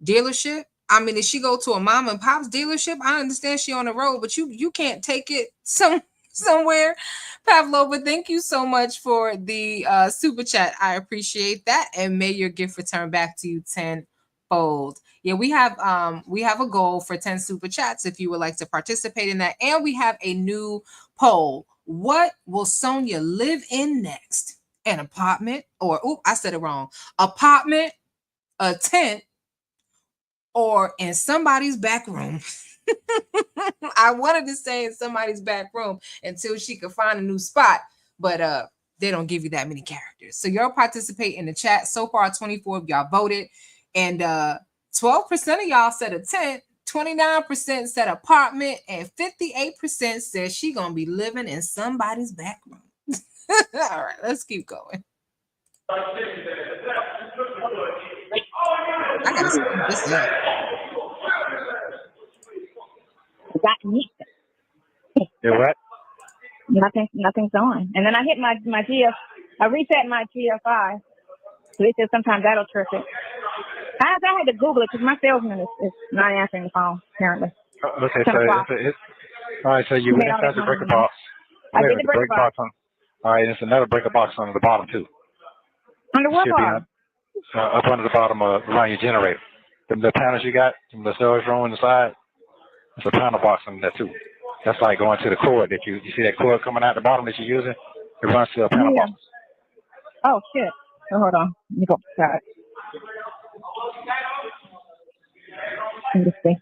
dealership? I mean, if she go to a mom and pop's dealership, I understand she on the road, but you can't take it somewhere. Pavlova, thank you so much for the super chat. I appreciate that, and may your gift return back to you tenfold. Yeah, we have a goal for 10 super chats if you would like to participate in that, and we have a new poll. What will Sonya live in next? An apartment, or I said it wrong. Apartment, a tent, or in somebody's back room. I wanted to say in somebody's back room until she could find a new spot, but they don't give you that many characters. So y'all participate in the chat. So far, 24 of y'all voted, and 12% of y'all said a tent, 29% said apartment, and 58% said she gonna be living in somebody's back room. All right, let's keep going. I gotta speed this up. Got me. What? Nothing's on. And then I hit my I reset my GFI. So they said sometimes that'll trip it. I had to Google it because my salesman is not answering the phone, apparently. Okay, so all right, so you went inside the breaker box. I did the breaker box. All right, there's another breaker box on the bottom, too. Under what bar? Up under the bottom around your generator. The panels you got, the storage room on the side, there's a panel box on there, too. That's like going to the cord that you see that cord coming out the bottom that you're using? It runs to a panel box. Oh, shit. Oh, hold on. Let me go outside. Let me see.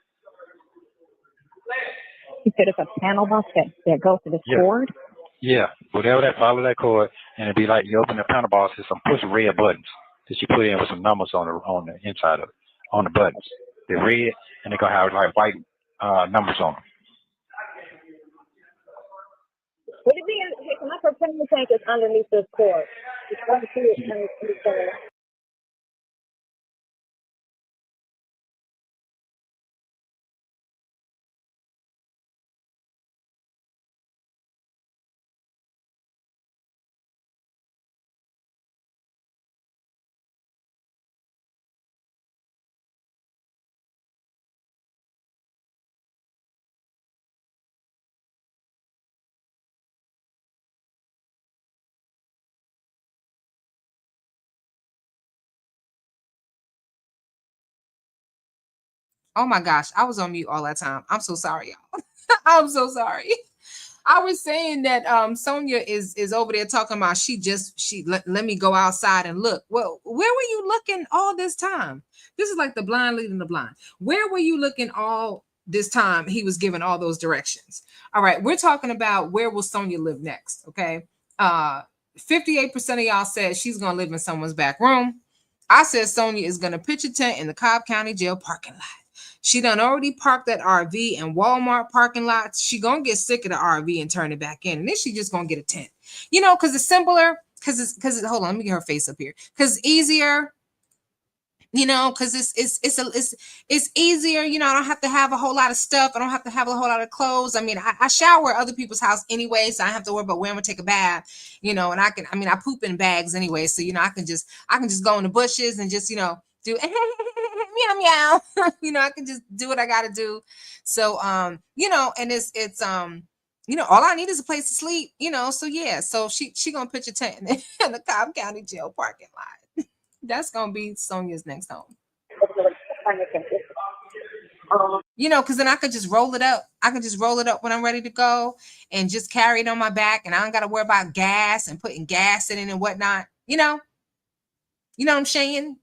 You said it's a panel box that goes to the cord? Yeah. Whatever follow that cord, and it'd be like you open the panel box, there's some push red buttons that you put in with some numbers on the inside of it, on the buttons. They're red, and they're going to have like white numbers on them. Would it be my propane tank is underneath this cord? It's going to see it underneath there. Oh my gosh, I was on mute all that time. I'm so sorry, y'all. I'm so sorry. I was saying that Sonya is over there talking about let me go outside and look. Well, where were you looking all this time? This is like the blind leading the blind. Where were you looking all this time? He was giving all those directions. All right, we're talking about where will Sonya live next, okay? 58% of y'all said she's gonna live in someone's back room. I said Sonya is gonna pitch a tent in the Cobb County Jail parking lot. She done already parked that RV in Walmart parking lots. She gonna get sick of the RV and turn it back in. And then she just gonna get a tent. You know, because it's simpler. Because it's hold on, let me get her face up here. Because it's easier. you know, because it's easier. You know, I don't have to have a whole lot of stuff. I don't have to have a whole lot of clothes. I mean, I shower at other people's house anyway, so I don't have to worry about where I'm gonna take a bath. You know, and I poop in bags anyway, so you know, I can just go in the bushes and just, you know, do meow meow. You know, I can just do what I gotta do. So you know, and it's you know, all I need is a place to sleep. You know, so yeah, so she gonna pitch a tent in the Cobb County Jail parking lot. That's gonna be Sonia's next home. You know, because then I could just roll it up. I can just roll it up when I'm ready to go and just carry it on my back, and I don't gotta worry about gas and putting gas in it and whatnot. You know what I'm saying?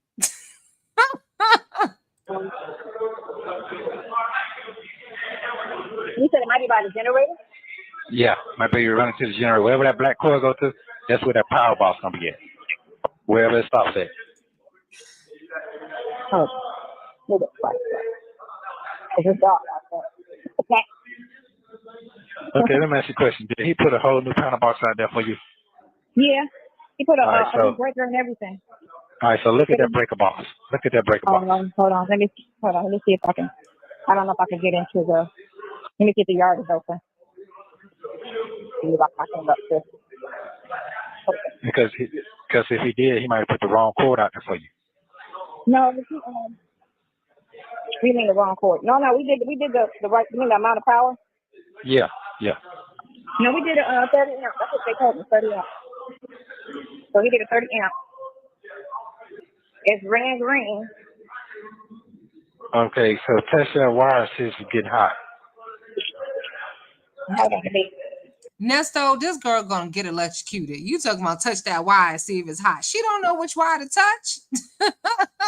You said it might be by the generator? Yeah, might be running to the generator. Wherever that black cord go to, that's where that power box gonna be at. Wherever it stops at. Oh, maybe it's right. It's dark out there. Okay. Okay, let me ask you a question. Did he put a whole new power box out there for you? Yeah. He put a so, new breaker and everything. All right, so look at that breaker box. Look at that breaker box. Hold on. Let me see if I can. I don't know if I can get into the. Let me see if the yard is open. See if I can look this. Okay. Because if he did, he might have put the wrong cord out there for you. No, we mean the wrong cord. No, we did the right. You mean the amount of power? Yeah. No, we did a 30 amp. That's what they told me, 30 amp. So he did a 30 amp. It's ran green. Okay, so test that wire, see if it's getting hot. Nesto, this girl gonna get electrocuted. You talking about touch that wire and see if it's hot. She don't know which wire to touch.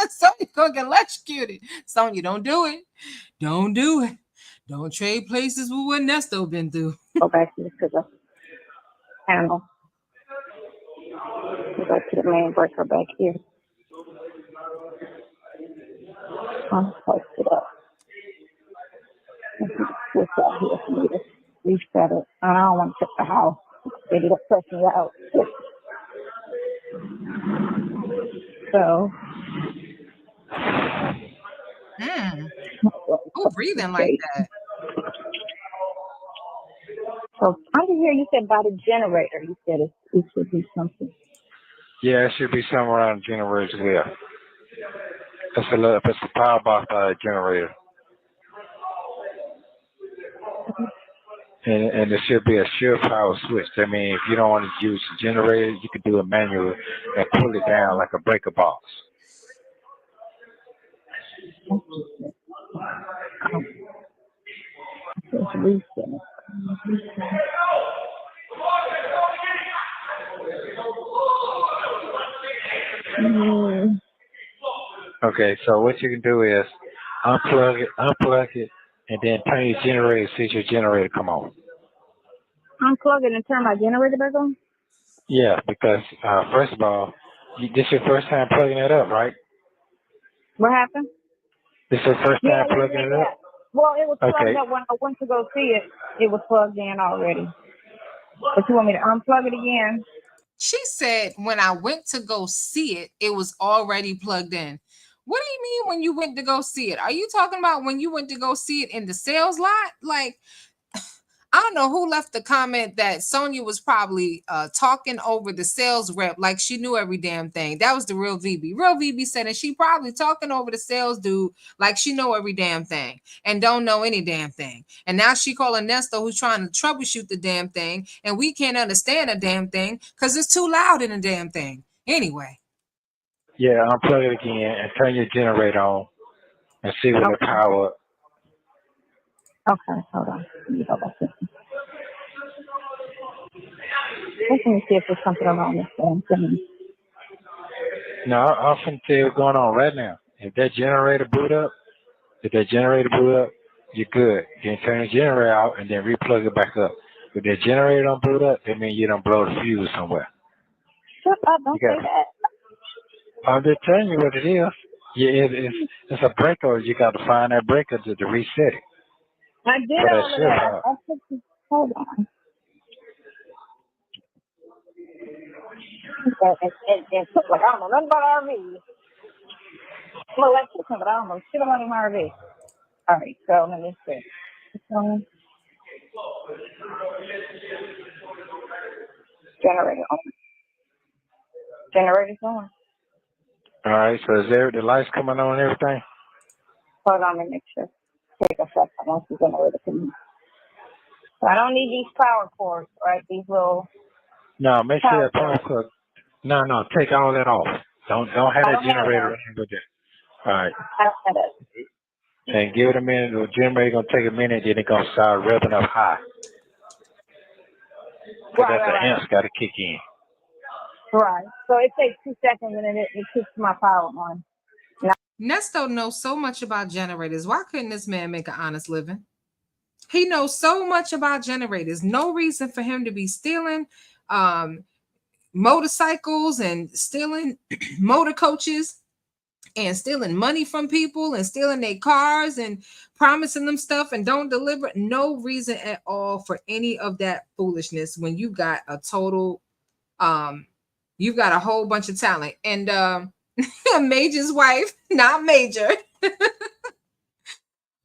Sonya gonna get electrocuted. Sonya, don't do it. Don't do it. Don't trade places with what Nesto been through. Go back to the panel. Go back to the main breaker back here. I'll post it up. Switch out here for me to reset it. I don't want to check the house. They did press me out. So. Who breathing like that? So under here, you said by the generator. You said it should be something. Yeah, it should be somewhere around the generator as well. It's a power box by a generator. And there should be a shear power switch. I mean, if you don't want to use the generator, you could do it manually and pull it down like a breaker box. Okay, so what you can do is unplug it, and then turn your generator, see if your generator come on. Unplug it and turn my generator back on? Yeah, because first of all, this is your first time plugging it up, right? What happened? This is your first time plugging it up? Well, it was plugged up when I went to go see it. It was plugged in already. But you want me to unplug it again? She said when I went to go see it, it was already plugged in. What do you mean when you went to go see it? Are you talking about when you went to go see it in the sales lot? Like, I don't know who left the comment that Sonya was probably talking over the sales rep like she knew every damn thing. That was the real VB. Real VB said that she probably talking over the sales dude like she know every damn thing and don't know any damn thing. And now she calling Nesto who's trying to troubleshoot the damn thing, and we can't understand a damn thing because it's too loud in the damn thing. Anyway. Yeah, unplug it again and turn your generator on and see when the power. Okay, hold on. Let me go back to it. Let me see if there's something around this thing. No, I'm finna tell you what's going on right now. If that generator boot up, you're good. You can turn the generator out and then replug it back up. If that generator don't boot up, that means you don't blow the fuse somewhere. Shut up, don't say that. I'm just telling you what it is. Yeah, it's a breaker. You got to find that breaker to reset it. I did all of that. Hold on. And took like I don't know nothing about RV. Well, that's something, but I don't know shit about him RV. All right, so let me see. Generator on. Generator's on. All right, so is there the lights coming on and everything? Hold on, let me make sure. Take a second once the generator can. So I don't need these power cords, right? These little. No, make sure power that power cords. cord. No, take all that off. Don't have I that don't have generator that. running with that. All right. I don't have that. And give it a minute. The generator gonna take a minute, then it's gonna start revving up high. Cause that's the amps gotta kick in. Right. So it takes 2 seconds and then it kicks my power on. Nesto knows so much about generators. Why couldn't this man make an honest living? He knows so much about generators. No reason for him to be stealing motorcycles and stealing motor coaches and stealing money from people and stealing their cars and promising them stuff and don't deliver. No reason at all for any of that foolishness when you got a total you've got a whole bunch of talent. And Major's wife, not Major.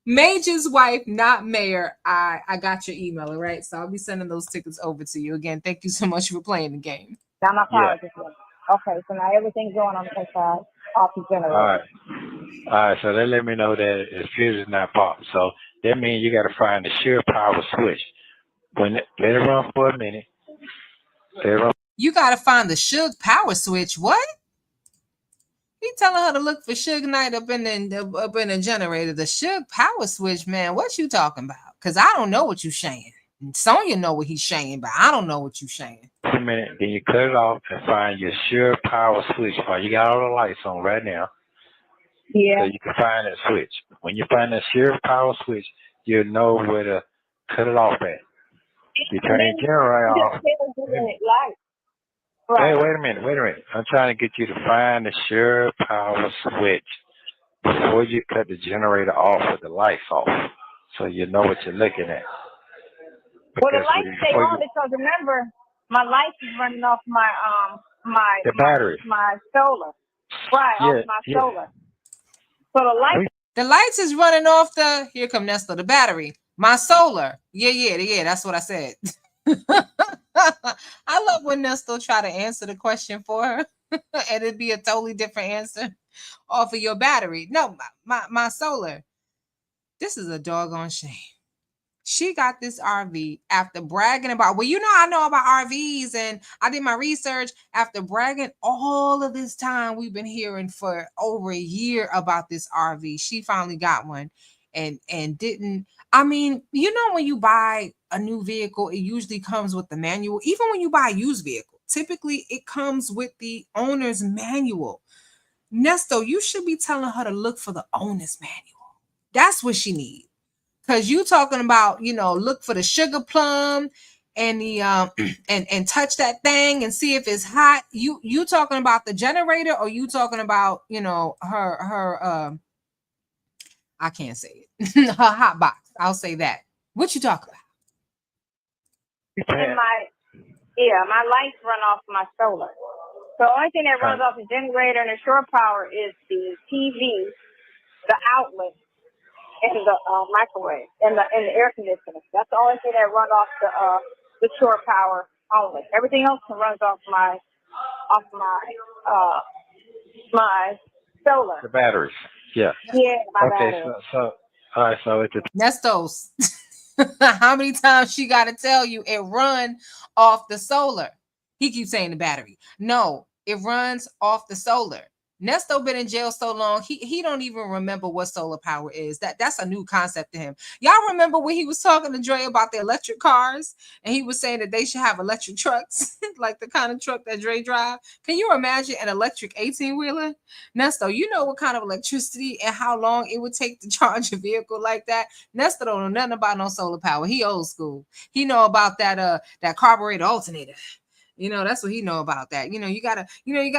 Major's wife, not Mayor. I got your email, all right? So I'll be sending those tickets over to you. Again, thank you so much for playing the game. Now my power just went. Okay, so now everything's going on the inside off the generator. All right, so they let me know that the fuse is not popped. So that means you gotta find the sheer power switch. Let it run for a minute. You gotta find the Suge power switch. What? He telling her to look for Suge Knight up in the generator. The Suge power switch, man. What you talking about? Because I don't know what you saying. Sonya know what he's saying, but I don't know what you saying. A minute, then you cut it off and find your sheer power switch. You got all the lights on right now. Yeah. So you can find that switch. When you find that sheer power switch, you'll know where to cut it off at. You turn your generator off. Right. Hey, wait a minute. I'm trying to get you to find the sheer power switch before you cut the generator off with the lights off, so you know what you're looking at. Well, the lights stay on because remember, my lights is running off the battery, my solar. Right, off my solar. So the lights is running off the. Here come Nesto, the battery. My solar. Yeah. That's what I said. I love when Nesto try to answer the question for her, and it'd be a totally different answer off of your battery. No, my solar. This is a doggone shame. She got this RV after bragging about, well, you know, I know about RVs and I did my research after bragging all of this time. We've been hearing for over a year about this RV. She finally got one and didn't. I mean, you know, when you buy a new vehicle, it usually comes with the manual. Even when you buy a used vehicle, typically it comes with the owner's manual. Nesto, you should be telling her to look for the owner's manual. That's what she needs. Because you talking about, you know, look for the sugar plum and the and touch that thing and see if it's hot. You talking about the generator, or you talking about, you know, her I can't say it. Her hot box. I'll say that. What you talking about? and my lights run off my solar. So the only thing that runs off the generator and the shore power is the TV, the outlet, and the microwave and the air conditioner. That's the only thing that runs off the shore power only. Everything else runs off my solar. The batteries. Yeah. Yeah, my battery. So all right, so it's Nestos. How many times she got to tell you it run off the solar? He keeps saying the battery. No, it runs off the solar. Nesto been in jail so long, he don't even remember what solar power is. That's a new concept to him. Y'all remember when he was talking to Dre about the electric cars, and he was saying that they should have electric trucks, like the kind of truck that Dre drive? Can you imagine an electric 18-wheeler? Nesto, you know what kind of electricity and how long it would take to charge a vehicle like that? Nesto don't know nothing about no solar power. He old school. He know about that carburetor alternator. You know, that's what he know about that. You gotta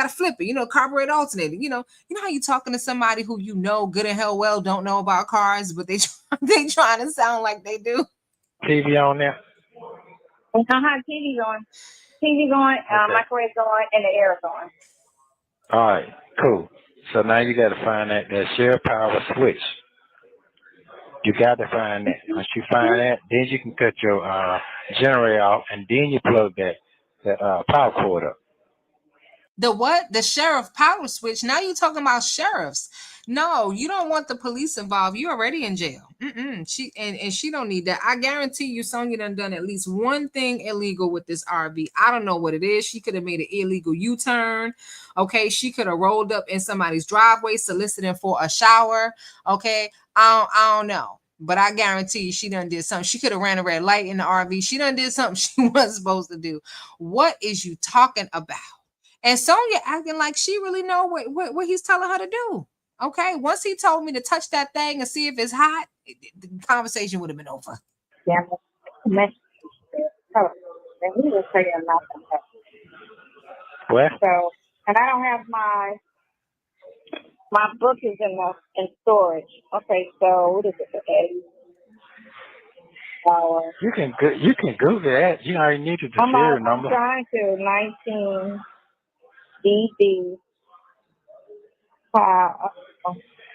flip it, carburetor alternator. You know how you talking to somebody who you know good and hell well don't know about cars, but they trying to sound like they do. TV on there? TV's on. TV's on, microwave's on, and the air's on. All right, cool. So now you got to find that share power switch. You got to find that. Once you find that, then you can cut your generator off, and then you plug that power cord up. The what? The sheriff power switch. Now you're talking about sheriffs. No, you don't want the police involved. You're already in jail. She and she don't need that. I guarantee you, Sonya done at least one thing illegal with this RV. I don't know what it is. She could have made an illegal U-turn. Okay, she could have rolled up in somebody's driveway soliciting for a shower. Okay, I don't know. But I guarantee you, she done did something. She could have ran a red light in the RV. She done did something she wasn't supposed to do. What is you talking about? And Sonya acting like she really know what he's telling her to do. Okay, once he told me to touch that thing and see if it's hot, the conversation would have been over. Yeah, and he was saying nothing. What? So, and I don't have my book is in storage. Okay, so what is it? You can Google that. You already need the serial number. I'm trying to 19 DD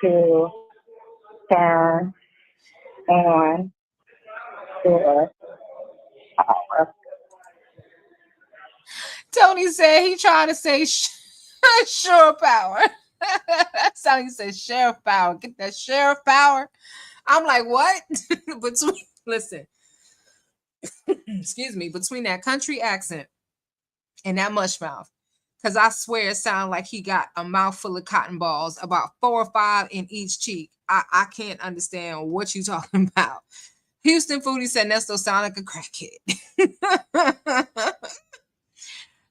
to turn on your power. Tony said he trying to say sure power. Sonya said sheriff power. Get that sheriff power. I'm like, what? Listen, excuse me, between that country accent and that mush mouth, because I swear it sounded like he got a mouthful of cotton balls, about 4 or 5 in each cheek. I can't understand what you talking about. Houston Foodie said Nesto sound like a crackhead.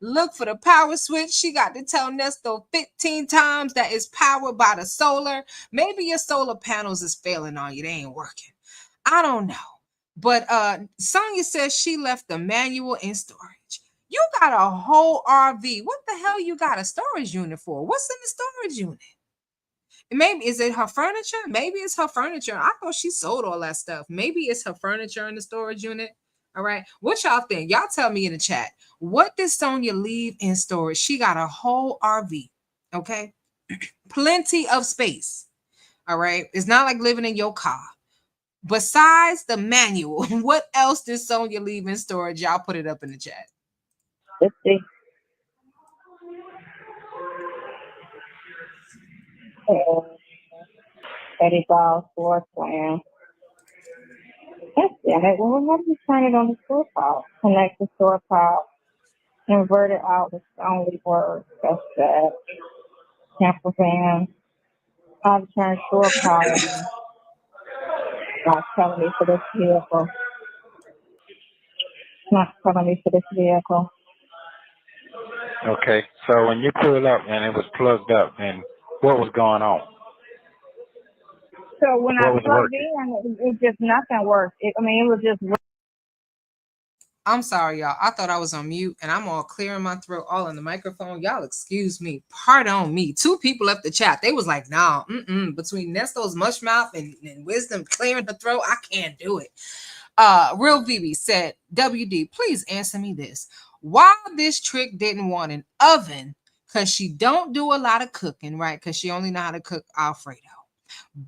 Look for the power switch. She got to tell Nesto 15 times that it's powered by the solar. Maybe your solar panels is failing on you. They ain't working. I don't know. But Sonya says she left the manual in storage. You got a whole RV. What the hell you got a storage unit for? What's in the storage unit? Maybe is it her furniture? Maybe it's her furniture. I thought she sold all that stuff. Maybe it's her furniture in the storage unit. All right. What y'all think? Y'all tell me in the chat. What did Sonya leave in storage? She got a whole RV. Okay. Plenty of space. All right. It's not like living in your car. Besides the manual, what else did Sonya leave in storage? Y'all put it up in the chat. Let's see. Eddie Ball floor plan. That's it. Well, how do you turn it on the store pile? Connect the store pile. Inverter out is the only word. That's that. Camper van. How to turn store pile. Not telling me for this vehicle. Not telling me for this vehicle. Okay, so when you pulled up and it was plugged up, and what was going on? So when I plugged in, it just nothing worked. It was just. I'm sorry, y'all. I thought I was on mute and I'm all clearing my throat, all in the microphone. Y'all excuse me. Pardon me. 2 people left the chat. They was like, nah, between Nesto's mush mouth and wisdom clearing the throat, I can't do it. Real Vivi said, WD, please answer me this. Why this trick didn't want an oven? Because she don't do a lot of cooking, right? Because she only know how to cook Alfredo,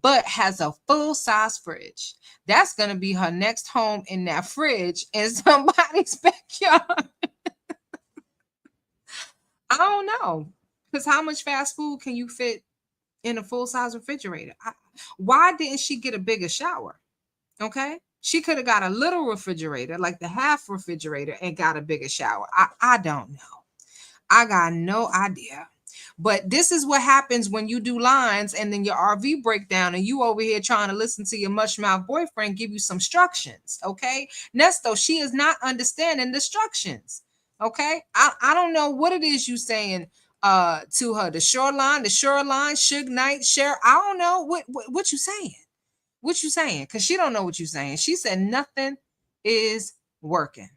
but has a full-size fridge. That's going to be her next home, in that fridge in somebody's backyard. I don't know. Because how much fast food can you fit in a full-size refrigerator? Why didn't she get a bigger shower? Okay. She could have got a little refrigerator, like the half refrigerator, and got a bigger shower. I don't know. I got no idea. But this is what happens when you do lines and then your RV breakdown and you over here trying to listen to your mushmouth boyfriend give you some instructions. Okay. Nesto, she is not understanding the instructions. Okay. I don't know what it is you saying to her. The shoreline, Suge Knight, share. I don't know what you saying. What you saying? Because she don't know what you saying. She said nothing is working.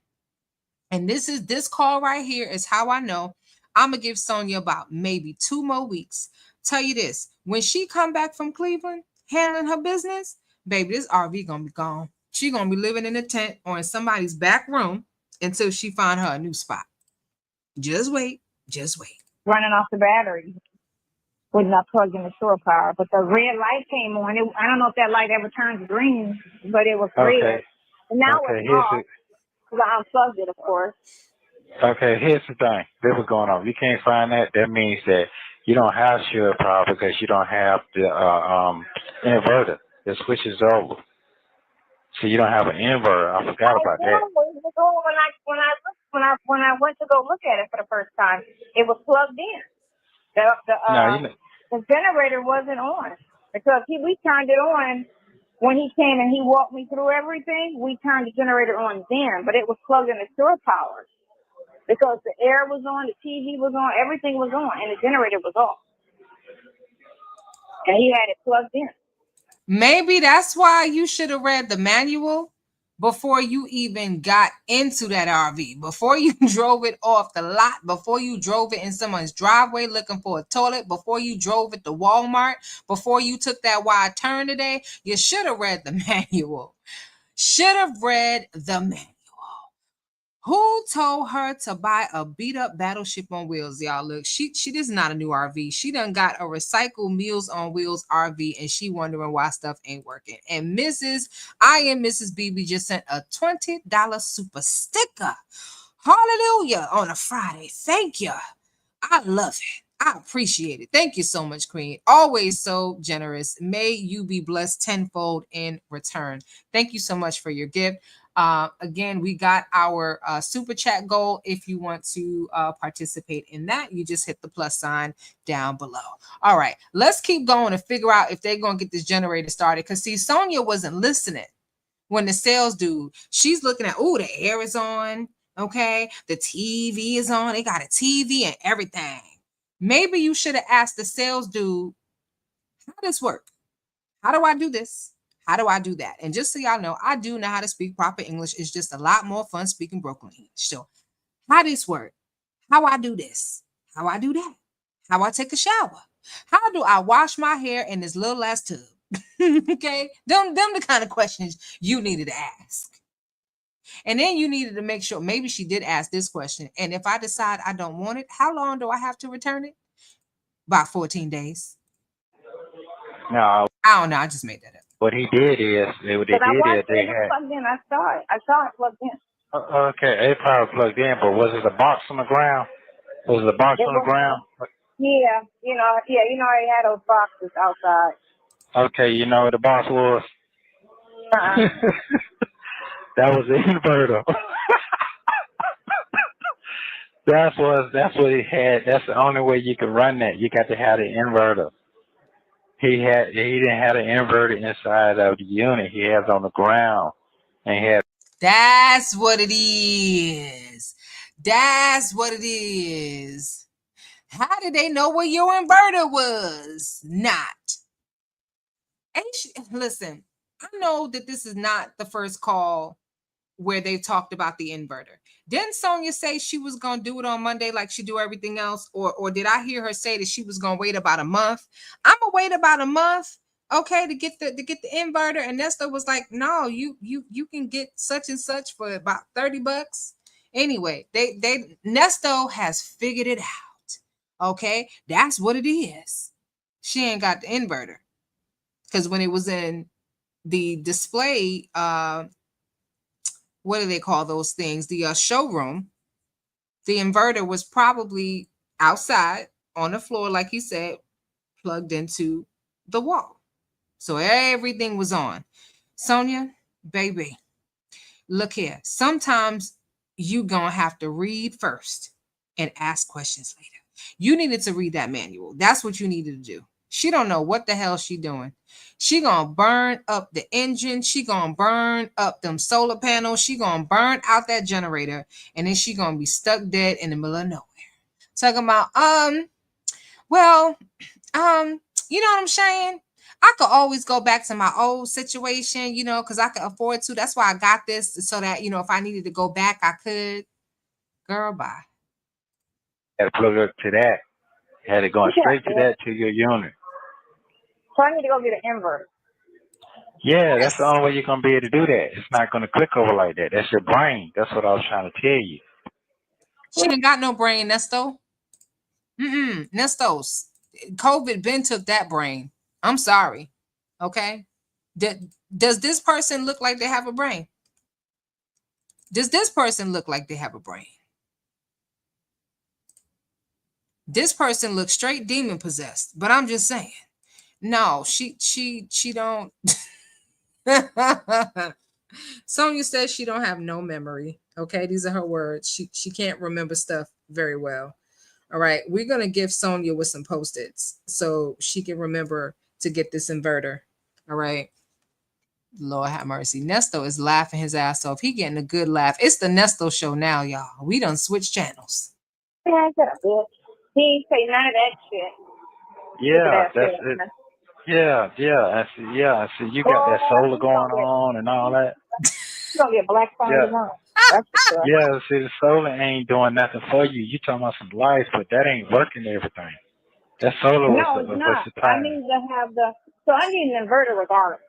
And this call right here is how I know I'm going to give Sonya about maybe 2 more weeks. Tell you this, when she come back from Cleveland, handling her business, baby, this RV going to be gone. She going to be living in a tent or in somebody's back room until she find her a new spot. Just wait. Just wait. Running off the battery. when I plugged in the shore power. But the red light came on. I don't know if that light ever turned green, but it was red. And now it's off. Because I unplugged it, of course. Okay, here's the thing. This was going on. You can't find that. That means that you don't have shore power because you don't have the inverter that switches over. So you don't have an inverter. I forgot about that. When I went to go look at it for the first time, it was plugged in. The generator wasn't on because we turned it on when he came and he walked me through everything. We turned the generator on then, but it was plugged in the shore power because the air was on, the TV was on, everything was on, and the generator was off. And he had it plugged in. Maybe that's why you should have read the manual before you even got into that RV, before you drove it off the lot, before you drove it in someone's driveway looking for a toilet, before you drove it to Walmart, before you took that wide turn today. You should have read the manual. Should have read the manual. Who told her to buy a beat up battleship on wheels? Y'all look, she this is not a new RV. She done got a recycled Meals on Wheels RV and she wondering why stuff ain't working. And Mrs. BB just sent a $20 super sticker. Hallelujah on a Friday. Thank you. I love it. I appreciate it. Thank you so much, Queen. Always so generous. May you be blessed tenfold in return. Thank you so much for your gift. Again, we got our super chat goal. If you want to participate in that, you just hit the plus sign down below. All right, let's keep going and figure out if they're going to get this generator started. Because see, Sonia wasn't listening when the sales dude, she's looking at, oh, the air is on. Okay, the TV is on. They got a TV and everything. Maybe you should have asked the sales dude, how does this work? How do I do this? How do I do that? And just so y'all know, I do know how to speak proper English. It's just a lot more fun speaking Brooklyn English. So how this work? How I do this? How I do that? How I take a shower? How do I wash my hair in this little ass tub? Okay, them the kind of questions you needed to ask. And then you needed to make sure, maybe she did ask this question. And if I decide I don't want it, how long do I have to return it? About 14 days. No. I don't know. I just made that up. What he did is, they had. Plugged in. I saw it plugged in. Okay, it probably plugged in, but was it a box on the ground? Was it a box on the ground? Yeah, you know I had those boxes outside. Okay, you know what the box was? That was the inverter. That's what he had. That's the only way you can run that. You got to have the inverter. He didn't have an inverter inside of the unit. He has on the ground, and he had. That's what it is. That's what it is. How did they know where your inverter was? Not. Listen, I know that this is not the first call where they talked about the inverter. Didn't Sonya say she was going to do it on Monday like she do everything else? Or did I hear her say that she was going to wait about a month? I'm going to wait about a month, okay, to get the inverter. And Nesto was like, no, you can get such and such for about $30. Anyway, Nesto has figured it out. Okay, that's what it is. She ain't got the inverter. Because when it was in the display, what do they call those things? The showroom, the inverter was probably outside on the floor, like you said, plugged into the wall. So everything was on. Sonia, baby, look here. Sometimes you gonna have to read first and ask questions later. You needed to read that manual. That's what you needed to do. She don't know what the hell she doing. She gonna burn up the engine. She gonna burn up them solar panels. She gonna burn out that generator. And then she gonna be stuck dead in the middle of nowhere. Talking about, well, you know what I'm saying? I could always go back to my old situation, you know, because I could afford to. That's why I got this, so that, you know, if I needed to go back, I could. Girl, bye. Had to plug up to that. Had it going straight to that, to your unit. So I need to go get an inverter. Yeah, that's the only way you're going to be able to do that. It's not going to click over like that. That's your brain. That's what I was trying to tell you. She ain't got no brain, Nesto. Nestos. COVID been took that brain. I'm sorry. Okay. Does this person look like they have a brain? Does this person look like they have a brain? This person looks straight demon possessed, but I'm just saying. No, she don't. Sonya says she don't have no memory. Okay, these are her words. She can't remember stuff very well. All right, we're gonna give Sonya with some post-its so she can remember to get this inverter. All right. Lord have mercy. Nesto is laughing his ass off. He getting a good laugh. It's the Nesto show now, y'all. We done switched channels. Yeah, he ain't say none of that shit. Yeah, that's it. Yeah. I see. You got that solar going on and all that. You gonna get black fire tomorrow. That's for sure. Yeah, see, the solar ain't doing nothing for you. You talking about some lights, but that ain't working everything. That solar was the time. I need to have so I need an inverter regardless.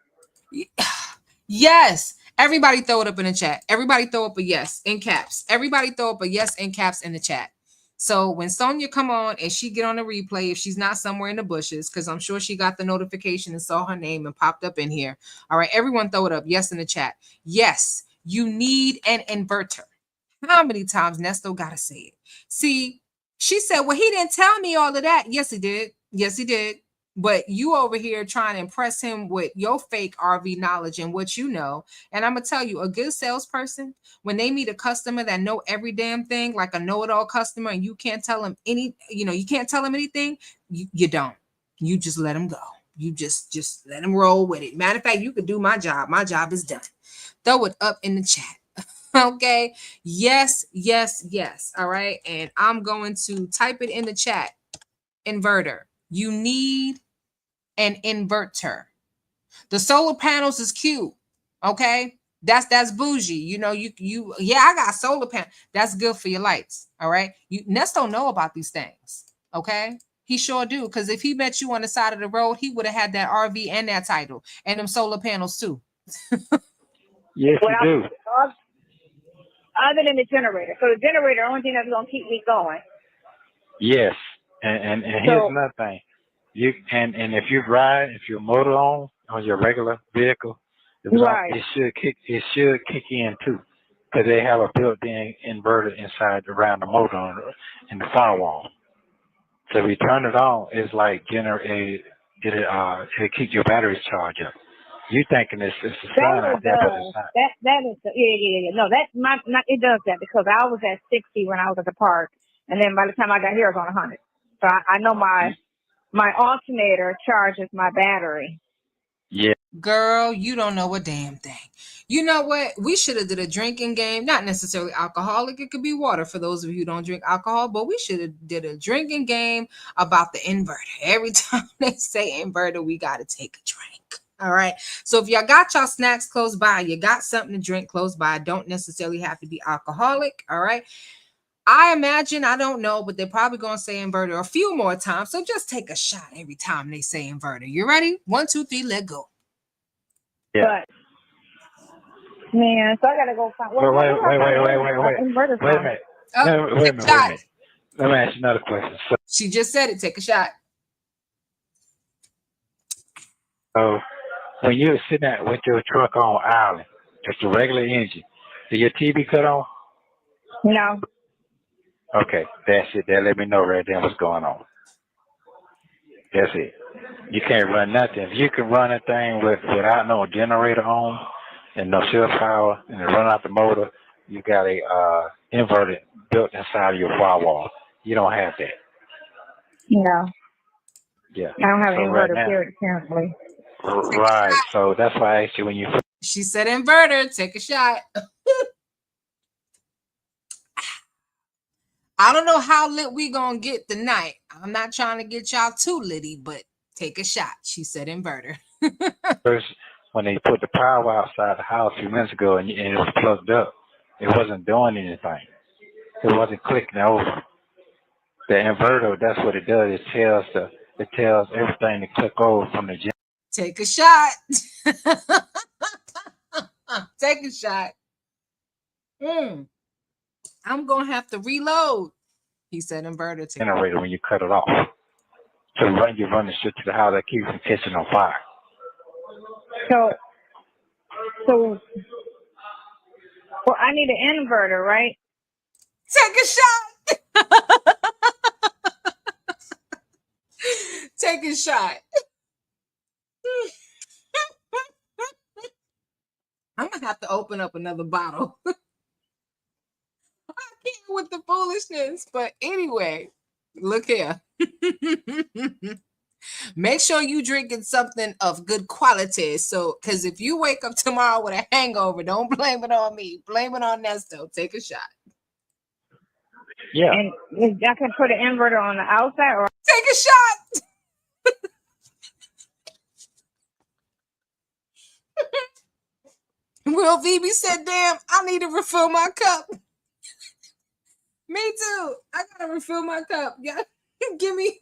Yes. Everybody throw it up in the chat. Everybody throw up a yes in caps. Everybody throw up a yes in caps in the chat. So when Sonya come on and she get on the replay, if she's not somewhere in the bushes, because I'm sure she got the notification and saw her name and popped up in here. All right, everyone throw it up. Yes in the chat. Yes, you need an inverter. How many times Nesto got to say it? See, she said, well, he didn't tell me all of that. Yes, he did. Yes, he did. But you over here trying to impress him with your fake RV knowledge and what you know. And I'm going to tell you, a good salesperson, when they meet a customer that know every damn thing, like a know-it-all customer, and you can't tell them you can't tell them anything, you don't. You just let them go. You just let them roll with it. Matter of fact, you could do my job. My job is done. Throw it up in the chat. Okay. Yes. All right. And I'm going to type it in the chat. Inverter. You need an inverter. The solar panels is cute. Okay. That's bougie. I got solar panel. That's good for your lights. All right. Nesto know about these things. Okay. He sure do. Because if he met you on the side of the road, he would have had that RV and that title and them solar panels too. Yes, you do. Other than the generator. So the generator, the only thing that's going to keep me going. Yes. And here's another thing. If you ride, if your motor on your regular vehicle, it should kick in too. Because they have a built-in inverter inside around the motor in the firewall. So if you turn it on, it's like it keeps your batteries charged up. You thinking it's a sign out there, but it's not. That is yeah. No, it does that because I was at 60 when I was at the park, and then by the time I got here, I was on 100. So I know my alternator charges my battery. Yeah. Girl, you don't know a damn thing. You know what? We should have did a drinking game, not necessarily alcoholic. It could be water for those of you who don't drink alcohol, but we should have did a drinking game about the inverter. Every time they say inverter, we got to take a drink. All right. So if y'all got y'all snacks close by, you got something to drink close by, don't necessarily have to be alcoholic. All right. I imagine, I don't know, but they're probably going to say inverter a few more times. So just take a shot every time they say inverter. You ready? 1, 2, 3, let go. Yeah. But, man, so I got to go find. Wait a minute. Wait a minute. Let me ask you another question. So, she just said it. Take a shot. So when you're sitting with your truck on island, just a regular engine, did your TV cut on? No. Okay, that's it. That let me know right there what's going on. That's it. You can't run nothing. If you can run a thing without no generator on and no self power and run out the motor, you got a inverter built inside of your firewall. You don't have that. No. Yeah. I don't have an inverter period, apparently. Right. So that's why I asked you when you. She said inverter. Take a shot. I don't know how lit we gonna get tonight. I'm not trying to get y'all too litty, but take a shot. She said inverter. First, when they put the power outside the house a few minutes ago and it was plugged up, it wasn't doing anything. It wasn't clicking over. The inverter, that's what it does. It tells everything to click over from the gen. Take a shot. Take a shot. I'm gonna have to reload. He said inverter. Generator when you cut it off. So when you run the shit to the house, that keeps the kitchen on fire. So, well, I need an inverter, right? Take a shot. Take a shot. I'm gonna have to open up another bottle. I can't with the foolishness, but anyway, look here. Make sure you drinking something of good quality. So, because if you wake up tomorrow with a hangover, don't blame it on me. Blame it on Nesto. Take a shot. Yeah. And I can put an inverter on the outside, or Take a shot. Will Phoebe said, damn, I need to refill my cup. Me too. I gotta refill my cup. Yeah. Give me,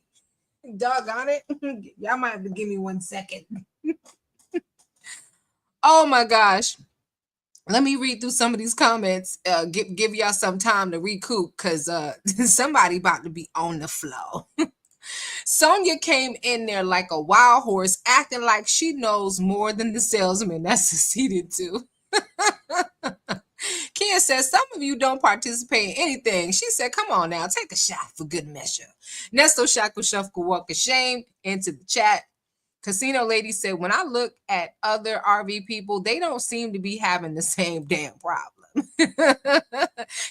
doggone it. Y'all might have to give me 1 second. Oh my gosh. Let me read through some of these comments. Give y'all some time to recoup because somebody about to be on the floor. Sonya came in there like a wild horse, acting like she knows more than the salesman that's succeeded to. Kia says, some of you don't participate in anything. She said, come on now, take a shot for good measure. Nesto Shackle Shuffle Walk Ashamed into the chat. Casino Lady said, when I look at other RV people, they don't seem to be having the same damn problem.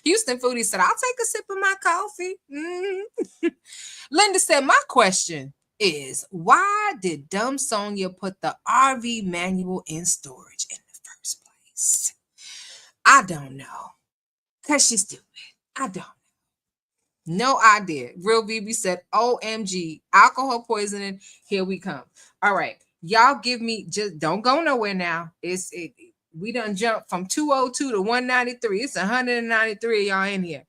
Houston Foodie said, I'll take a sip of my coffee. Linda said, my question is, why did dumb Sonya put the RV manual in storage in the first place? I don't know. Because she's stupid. I don't know. No idea. Real BB said, OMG, alcohol poisoning. Here we come. All right. Y'all give me, just don't go nowhere now. We done jumped from 202 to 193. It's 193 of y'all in here.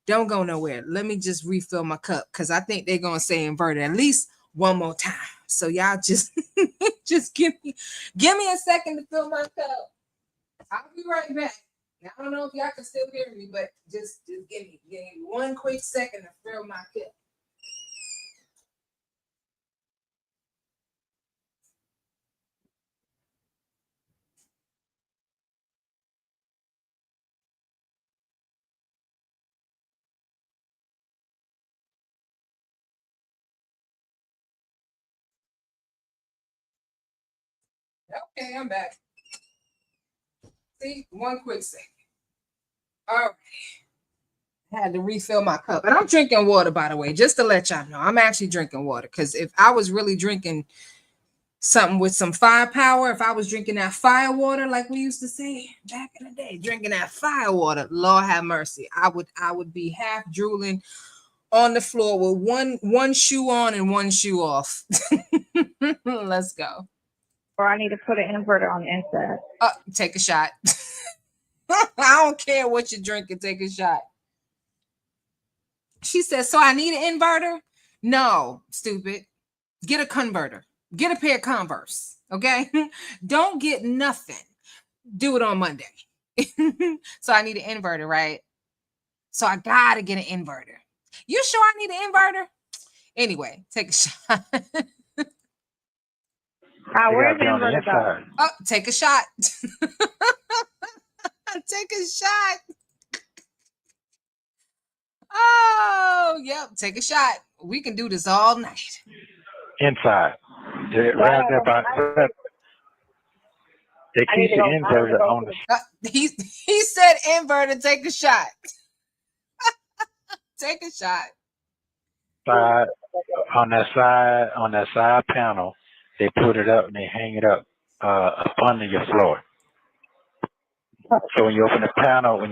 Don't go nowhere. Let me just refill my cup because I think they're going to say inverted at least one more time. So y'all just give me a second to fill my cup. I'll be right back. Now, I don't know if y'all can still hear me, but just give me 1 quick second to fill my cup. Okay, I'm back. See, 1 quick second. All right. I had to refill my cup. And I'm drinking water, by the way, just to let y'all know. I'm actually drinking water because if I was really drinking something with some firepower, if I was drinking that fire water, like we used to say back in the day, drinking that fire water, Lord have mercy, I would be half drooling on the floor with one shoe on and one shoe off. Let's go. or I need to put an inverter on the inside. Take a shot. I don't care what you're drinking, take a shot. She says, so I need an inverter? No, stupid. Get a converter. Get a pair of Converse, okay? Don't get nothing. Do it on Monday. So I need an inverter, right? So I gotta get an inverter. You sure I need an inverter? Anyway, take a shot. Where's the inverter go? Oh, take a shot. Take a shot. Oh, yep. Take a shot. We can do this all night. Inside. Right there by, they keep the inverter on the. He said inverter. Take a shot. Take a shot. Side on that side panel, they put it up and they hang it up under your floor. So when you open the panel,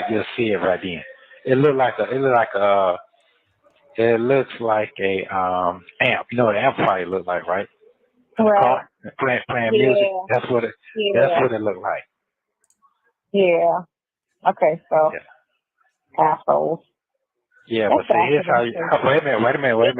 you'll see it right then. It looks like a amp. You know what an amplifier look like, right? Right. Playing music. That's what it looked like. Yeah. Okay, so assholes. Yeah, but see, here's how you. Wait a minute now. Wait a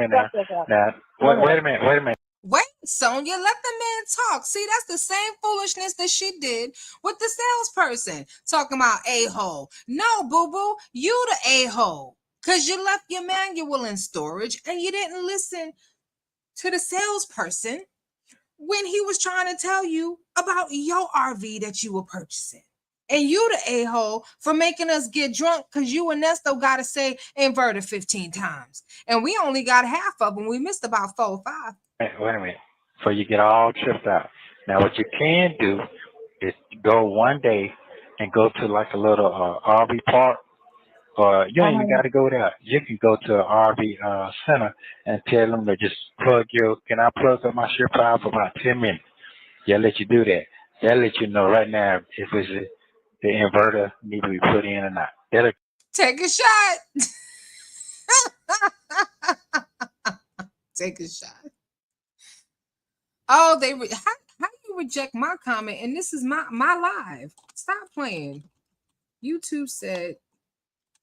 minute. Wait, Sonya, let the man talk. See, that's the same foolishness that she did with the salesperson talking about a-hole. No, boo-boo, you the a-hole because you left your manual in storage and you didn't listen to the salesperson when he was trying to tell you about your RV that you were purchasing. And you the a-hole for making us get drunk because you and Nesto got to say inverter 15 times. And we only got half of them. We missed about 4 or 5. Wait a minute. So you get all tripped out. Now what you can do is go one day and go to like a little RV park, or you don't even got to go there. You can go to an RV center and tell them to just can I plug up my share file for about 10 minutes? They'll let you do that. They'll let you know right now if it's the inverter need to be put in or not. Take a shot. Take a shot. Oh, how you reject my comment? And this is my live. Stop playing. YouTube said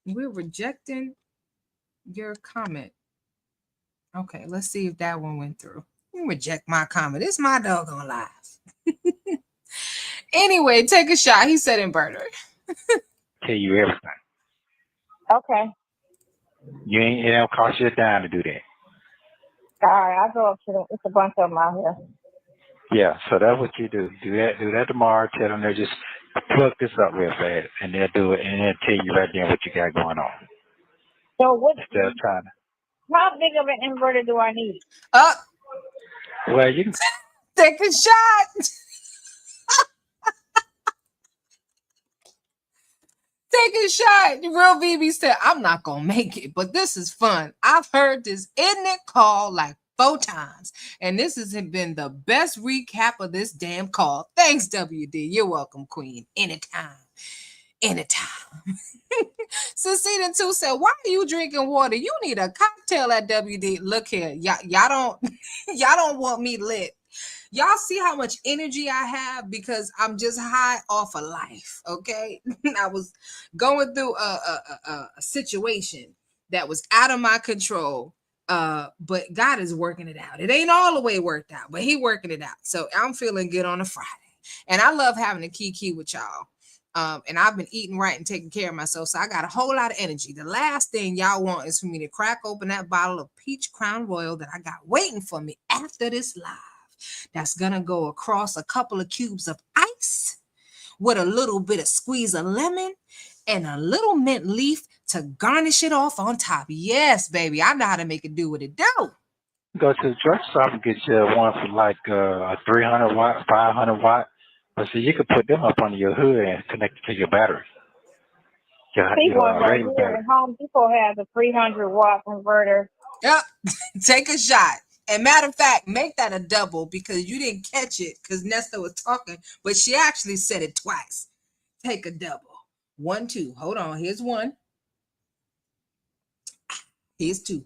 we're rejecting your comment. Okay, let's see if that one went through. You reject my comment. It's my doggone live. Anyway, take a shot. He said inverter. Tell you everything. Okay. It don't cost you a dime to do that. All right, I'll go up to them. It's a bunch of them out here. Yeah, so that's what you do. Do that tomorrow. Tell them to just plug this up real fast, and they'll do it, and they'll tell you right there what you got going on. So what? Instead of trying to. How big of an inverter do I need? Well, you can take a shot. Take a shot. Real BB said, I'm not going to make it, but this is fun. I've heard this Internet call like 4 times, and this has been the best recap of this damn call. Thanks, WD. You're welcome, Queen. Anytime. Cecina 2 said, why are you drinking water? You need a cocktail at WD. Look here. Y'all don't want me lit. Y'all see how much energy I have because I'm just high off of life, okay? I was going through a situation that was out of my control, but God is working it out. It ain't all the way worked out, but he working it out. So I'm feeling good on a Friday. And I love having a kiki with y'all. And I've been eating right and taking care of myself, so I got a whole lot of energy. The last thing y'all want is for me to crack open that bottle of peach Crown Royal that I got waiting for me after this live. That's gonna go across a couple of cubes of ice with a little bit of squeeze of lemon and a little mint leaf to garnish it off on top. Yes, baby, I know how to make it do what it do. Go to the drug shop and get you one for like a 300 watt, 500 watt. But see, you could put them up under your hood and connect it to your battery. Right here at Home Depot has a 300 watt inverter. Yep, take a shot. And matter of fact, make that a double because you didn't catch it because Nesto was talking, but she actually said it twice. Take a double. 1, 2. Hold on. Here's 1. Here's 2.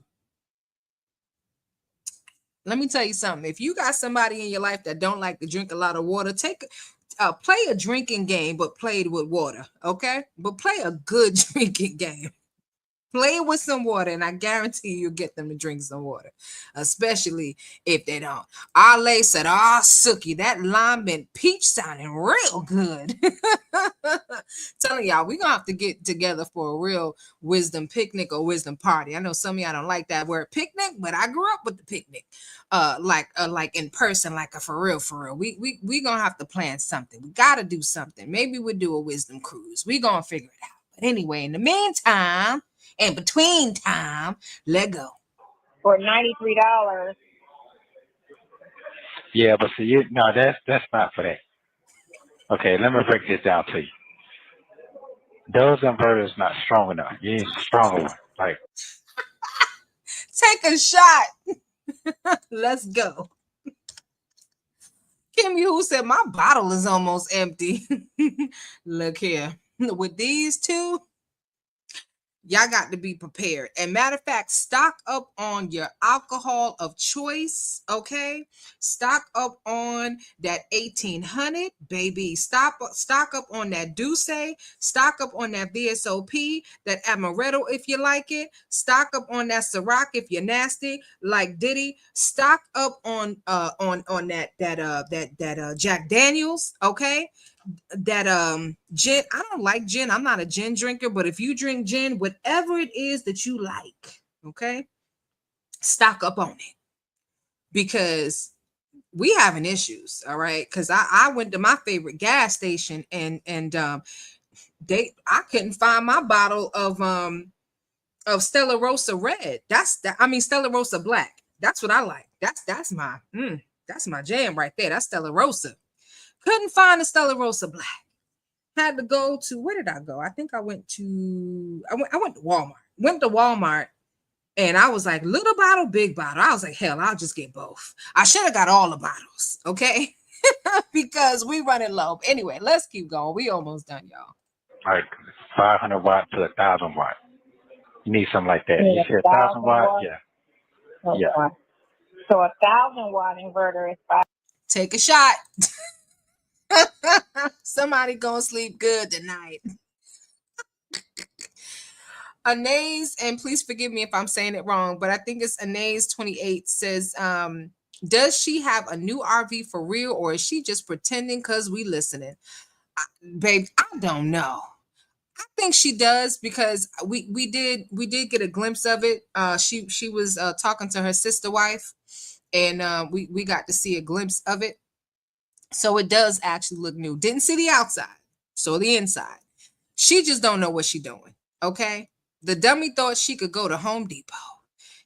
Let me tell you something. If you got somebody in your life that don't like to drink a lot of water, play a drinking game, but play it with water, okay? But play a good drinking game. Play with some water, and I guarantee you'll get them to drink some water, especially if they don't. Ale said, Sookie, that lime and peach sounding real good. Telling y'all, we're going to have to get together for a real wisdom picnic or wisdom party. I know some of y'all don't like that word picnic, but I grew up with the picnic, like in person, like a for real. We going to have to plan something. We got to do something. Maybe we'll do a wisdom cruise. We're going to figure it out. But anyway, in the meantime, in between time, let go. For $93. Yeah, but see, that's not for that. Okay, let me break this down to you. Those inverters not strong enough. You need a stronger one. Like, take a shot. Let's go. Kimmy who said my bottle is almost empty. Look here. With these two, y'all got to be prepared. And matter of fact, stock up on your alcohol of choice, okay? Stock up on that 1800, baby. Stock up on that Douce. Stock up on that VSOP, that Amaretto if you like it. Stock up on that Ciroc if you're nasty, like Diddy. Stock up on that Jack Daniels, okay? That gin. I don't like gin. I'm not a gin drinker, but if you drink gin, whatever it is that you like, okay, stock up on it. because we having issues. All right. Cause I went to my favorite gas station and I couldn't find my bottle of Stella Rosa red. Stella Rosa black. That's what I like. That's my jam right there. That's Stella Rosa. Couldn't find the Stella Rosa black. Had to go to, where did I go? I think I went to Walmart. Went to Walmart and I was like, little bottle, big bottle. I was like, hell, I'll just get both. I should have got all the bottles, okay? Because we running low. Anyway, let's keep going. We almost done, y'all. Like 500 watt to 1,000 watt. You need something like that. Yeah, you said 1,000 watt? Yeah. Okay. Yeah. So 1,000 watt inverter is 5. Take a shot. Somebody gonna sleep good tonight. Anais, and please forgive me if I'm saying it wrong, but I think it's Anais 28 says, does she have a new RV for real, or is she just pretending because we listening? Babe, I don't know. I think she does, because we did get a glimpse of it. She was talking to her sister wife, and we got to see a glimpse of it. So it does actually look new. Didn't see the outside, so the inside. She just don't know what she doing. Okay. The dummy thought she could go to Home Depot.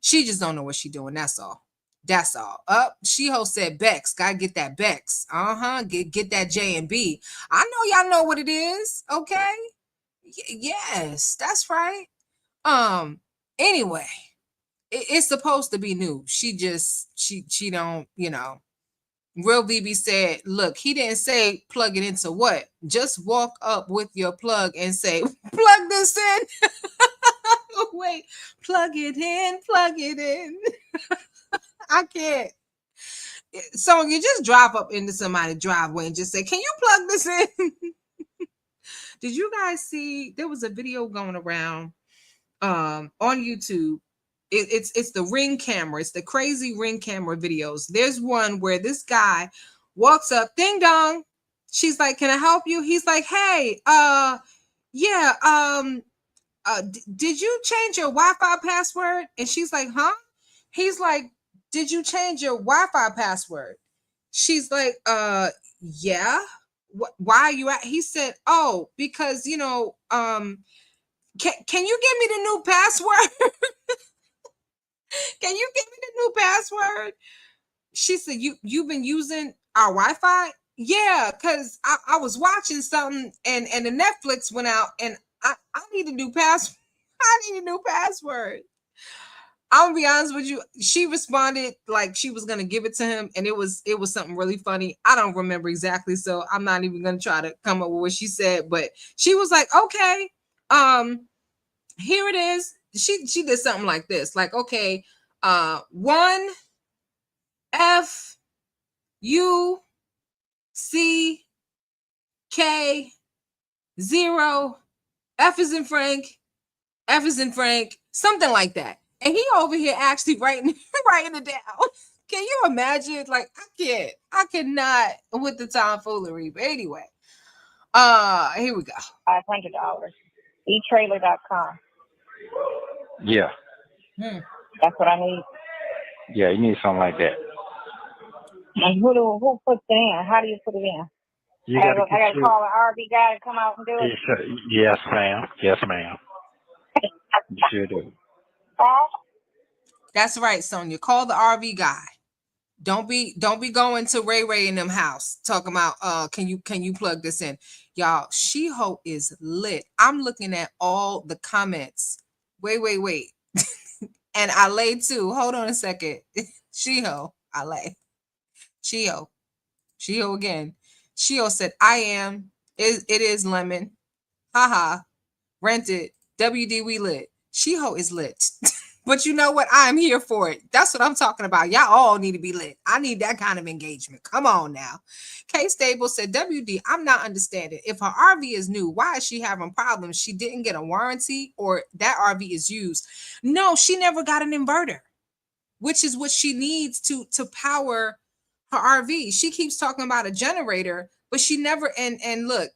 She just don't know what she doing. That's all. That's all. She-Ho said Bex. Gotta get that Bex. Get that J&B. I know y'all know what it is. Okay. Yes, that's right. Anyway, it's supposed to be new. She don't, Real BB said, look, he didn't say plug it into what? Just walk up with your plug and say, plug this in. Wait, plug it in. I can't. So you just drive up into somebody's driveway and just say, can you plug this in? Did you guys see, there was a video going around on YouTube. It's the Ring camera. It's the crazy Ring camera videos. There's one where this guy walks up, ding dong. She's like, can I help you? He's like, hey, did you change your Wi-Fi password? And she's like, huh? He's like, did you change your Wi-Fi password? She's like, yeah. Why are you at? He said, oh, because, can you give me the new password? Can you give me the new password? She said, you've been using our Wi-Fi? Yeah, because I was watching something and the Netflix went out and I need a new password. I need a new password. I'm gonna be honest with you. She responded like she was gonna give it to him, and it was something really funny. I don't remember exactly, so I'm not even gonna try to come up with what she said, but she was like, okay, here it is. She did something like this, like, okay, 1 F U C K 0 F is in Frank, F is in Frank, something like that. And he over here actually writing it down. Can you imagine? Like, I cannot with the tomfoolery. But anyway, here we go. $500. eTrailer.com. Yeah. That's what I need. Yeah, you need something like that. And who puts it in? How do you put it in? I gotta call an RV guy to come out and do it. Yes, ma'am. Yes, ma'am. You sure do. That's right, Sonia. Call the RV guy. Don't be going to Ray in them house talking about can you plug this in? Y'all, She-Ho is lit. I'm looking at all the comments. Wait. And I lay too. Hold on a second. She-Ho, I lay. She-Ho again. She-Ho said, I am. It is lemon. Haha. Rented. WD, we lit. She-Ho is lit. But you know what? I'm here for it. That's what I'm talking about. Y'all all need to be lit. I need that kind of engagement. Come on now. K Stable said, WD, I'm not understanding. If her RV is new, why is she having problems? She didn't get a warranty, or that RV is used. No, she never got an inverter, which is what she needs to power her RV. She keeps talking about a generator, but she never, and look,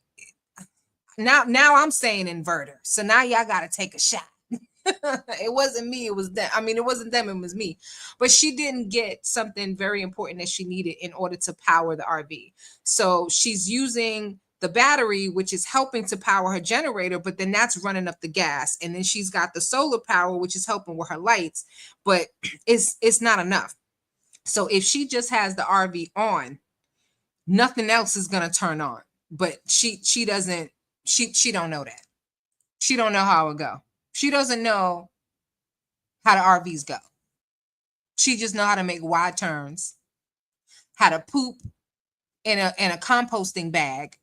now I'm saying inverter. So now y'all got to take a shot. It wasn't me, it was them. I mean, it wasn't them, it was me. But she didn't get something very important that she needed in order to power the RV. So she's using the battery, which is helping to power her generator, but then that's running up the gas. And then she's got the solar power, which is helping with her lights, but it's not enough. So if she just has the RV on, nothing else is gonna turn on. But she doesn't, she don't know that. She don't know how it go. She doesn't know how the RVs go. She just know how to make wide turns, how to poop in a composting bag,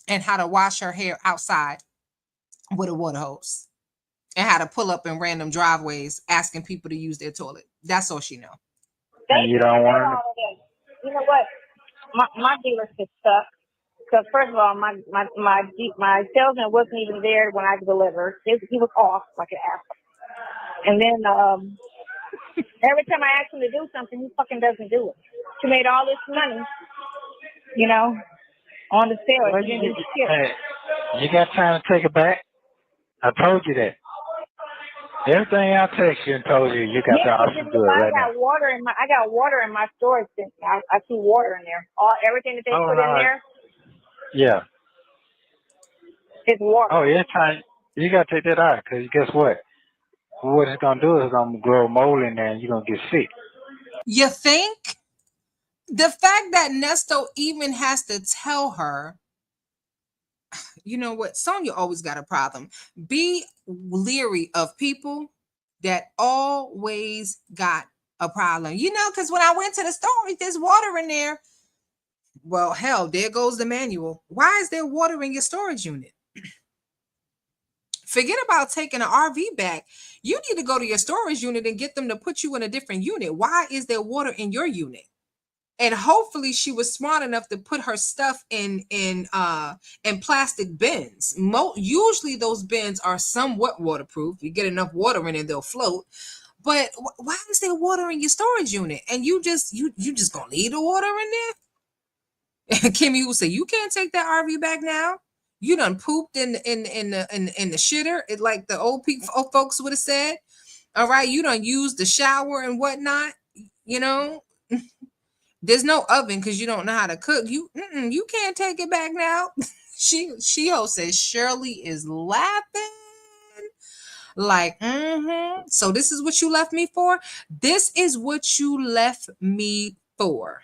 and how to wash her hair outside with a water hose, and how to pull up in random driveways asking people to use their toilet. That's all she know. And you don't want all of that. You know what? My dealership sucks. Because first of all, my salesman wasn't even there when I delivered. He was off like an ass. And then every time I ask him to do something, he fucking doesn't do it. She made all this money, you know, on the sale. Well, you got time to take it back? I told you that. Everything I text you and told you, you got the option to do it right now. I got water in my storage. I see water in there. Everything that they put in there. Yeah. It's water. Oh, yeah, time. You got to take that out, because guess what? What it's going to do is it's going to grow mold in there and you're going to get sick. You think? The fact that Nesto even has to tell her, you know what? Sonya always got a problem. Be leery of people that always got a problem. You know, because when I went to the store, there's water in there. Well, hell, there goes the manual. Why is there water in your storage unit? Forget about taking an RV back. You need to go to your storage unit and get them to put you in a different unit. Why is there water in your unit? And hopefully she was smart enough to put her stuff in plastic bins. Usually those bins are somewhat waterproof. You get enough water in it, they'll float. But why is there water in your storage unit? And you just gonna leave the water in there? Kimmy will say, you can't take that RV back now. You done pooped in the shitter, it, like the old folks would have said. All right, you done used the shower and whatnot. You know, there's no oven because you don't know how to cook. You can't take it back now. She says Shirley is laughing. Like, so this is what you left me for? This is what you left me for.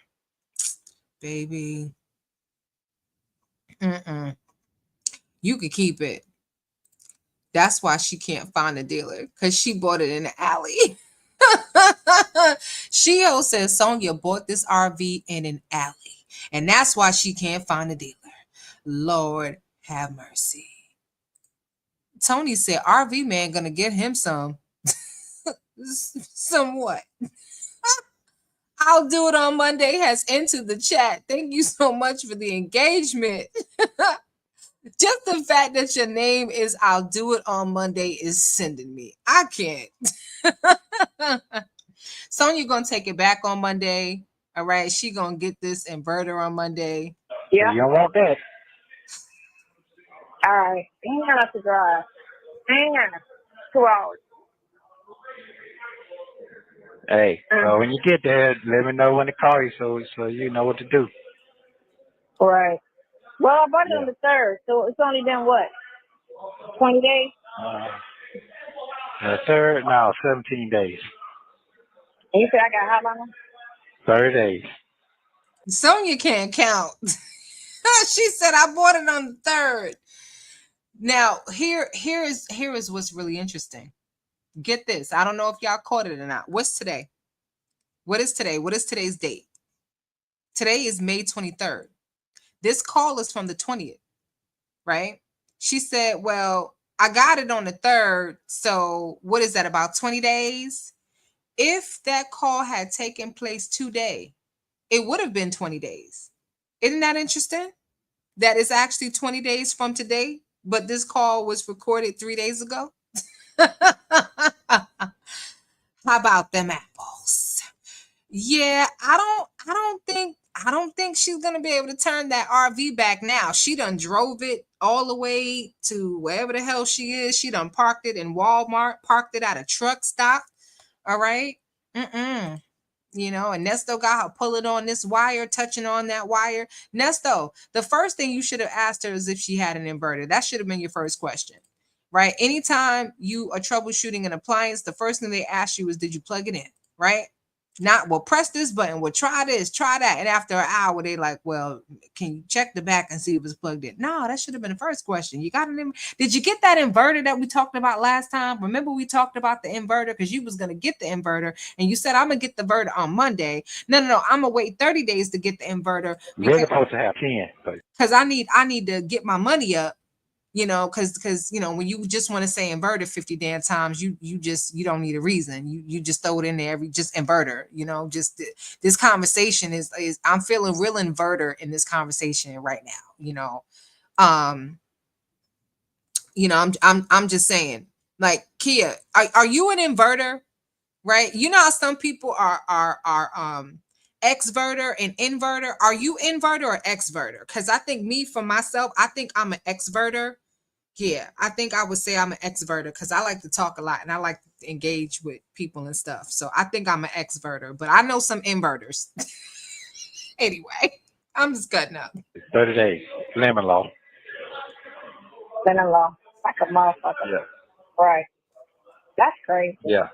Baby. You could keep it. That's why she can't find a dealer, because she bought it in the alley. Shio says Sonya bought this RV in an alley, and that's why she can't find a dealer. Lord have mercy. Tony said RV man gonna get him some what? I'll do it on Monday has entered the chat. Thank you so much for the engagement. Just the fact that your name is I'll do it on Monday is sending me. I can't. Sonya gonna take it back on Monday. All right, she gonna get this inverter on Monday. Yeah. You don't want that. All right. Hang on to drive. Hang on. 2 hours. Hey, so when you get there, let me know when to call you so you know what to do. All right. Well, I bought it on the 3rd, so it's only been what? 20 days? The 3rd? No, 17 days. And you said I got how long? 30 days. Sonya can't count. She said I bought it on the 3rd. Now, here is what's really interesting. Get this. I don't know if y'all caught it or not. What's today? What is today? What is today's date? Today is May 23rd. This call is from the 20th, right? She said, well, I got it on the 3rd. So what is that, about 20 days? If that call had taken place today, it would have been 20 days. Isn't that interesting? That is actually 20 days from today, but this call was recorded 3 days ago. How about them apples? Yeah, I don't think I don't think she's gonna be able to turn that RV back now. She done drove it all the way to wherever the hell she is. She done parked it in Walmart, parked it at a truck stop. All right. You know, and Nesto got her pulling on this wire, touching on that wire. Nesto, the first thing you should have asked her is if she had an inverter. That should have been your first question, right? Anytime you are troubleshooting an appliance, the first thing they ask you is, did you plug it in, right? Not, well, press this button, well, try this, try that. And after an hour, they like, well, can you check the back and see if it's plugged in? No, that should have been the first question. You got an Did you get that inverter that we talked about last time? Remember we talked about the inverter because you was going to get the inverter and you said, I'm going to get the inverter on Monday. No, I'm going to wait 30 days to get the inverter. We're supposed to have 10. Because I need to get my money up. You know, because you know, when you just want to say inverter 50 damn times, you don't need a reason. You just throw it in there just inverter. You know, just this conversation is I'm feeling real inverter in this conversation right now. I'm just saying, like, Kia, are you an inverter? Right? You know how some people are exverter and inverter. Are you inverter or exverter? Because I think for myself, I think I'm an exverter. Yeah, I think I would say I'm an exverter because I like to talk a lot and I like to engage with people and stuff. So I think I'm an exverter, but I know some inverters. Anyway, I'm just cutting up. 30 days. Lemon law. Lemon law. Like a motherfucker. Yeah. Right. That's crazy. Yeah.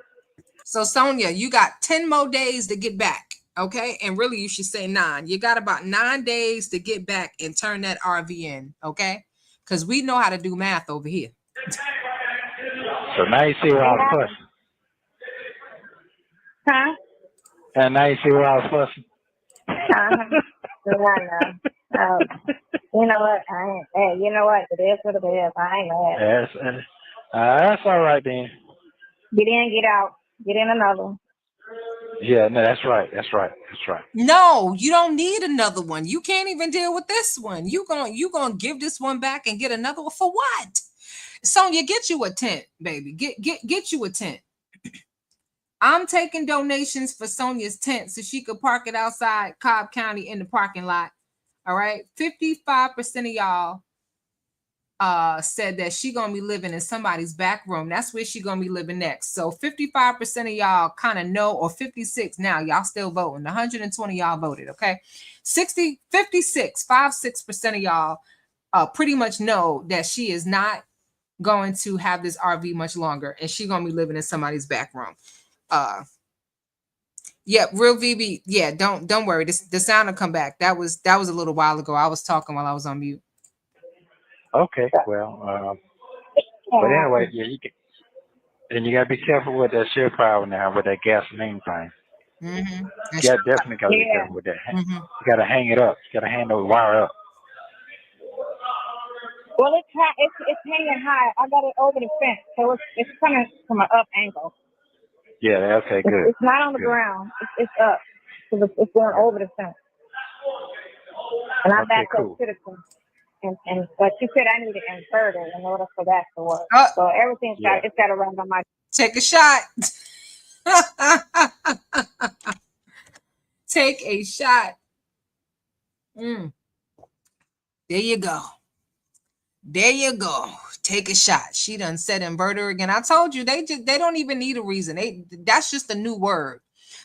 So Sonia, you got 10 more days to get back. Okay. And really you should say 9. You got about 9 days to get back and turn that RV in. Okay. Because we know how to do math over here. So now you see where I was fussing. Huh? And now you see where I was fussing. You know what? You know what? It is what it is. I ain't mad. That's all right then. Get in, get out. Get in another one. Yeah, no, that's right. That's right. No, you don't need another one. You can't even deal with this one. You gonna give this one back and get another one for what? Sonya, get you a tent, baby. Get you a tent. I'm taking donations for Sonia's tent so she could park it outside Cobb County in the parking lot. All right. 55% of y'all said that she gonna be living in somebody's back room. That's where she gonna be living next. So 55% of y'all kind of know, or 56 now. Y'all still voting. 120 y'all voted. Okay. 56% of y'all pretty much know that she is not going to have this RV much longer, and she gonna be living in somebody's back room. Yeah, real VB. Yeah, don't worry. The sound will come back. That was a little while ago. I was talking while I was on mute. Okay, well, but anyway, yeah, you gotta be careful with that share power now with that gasoline thing. Mm-hmm. Yeah, definitely gotta be careful with that. Mm-hmm. You gotta hang it up. You gotta hang the wire up. Well, it's hanging high. I got it over the fence, so it's coming from an up angle. Yeah, okay, good. It's not on the ground. It's up. So it's going over the fence. And I'm back up to the fence. And but you said I need an inverter in order for that to work. So everything's got to run on my. Take a shot. Take a shot. There you go. There you go. Take a shot. She done said inverter again. I told you they don't even need a reason. That's just a new word.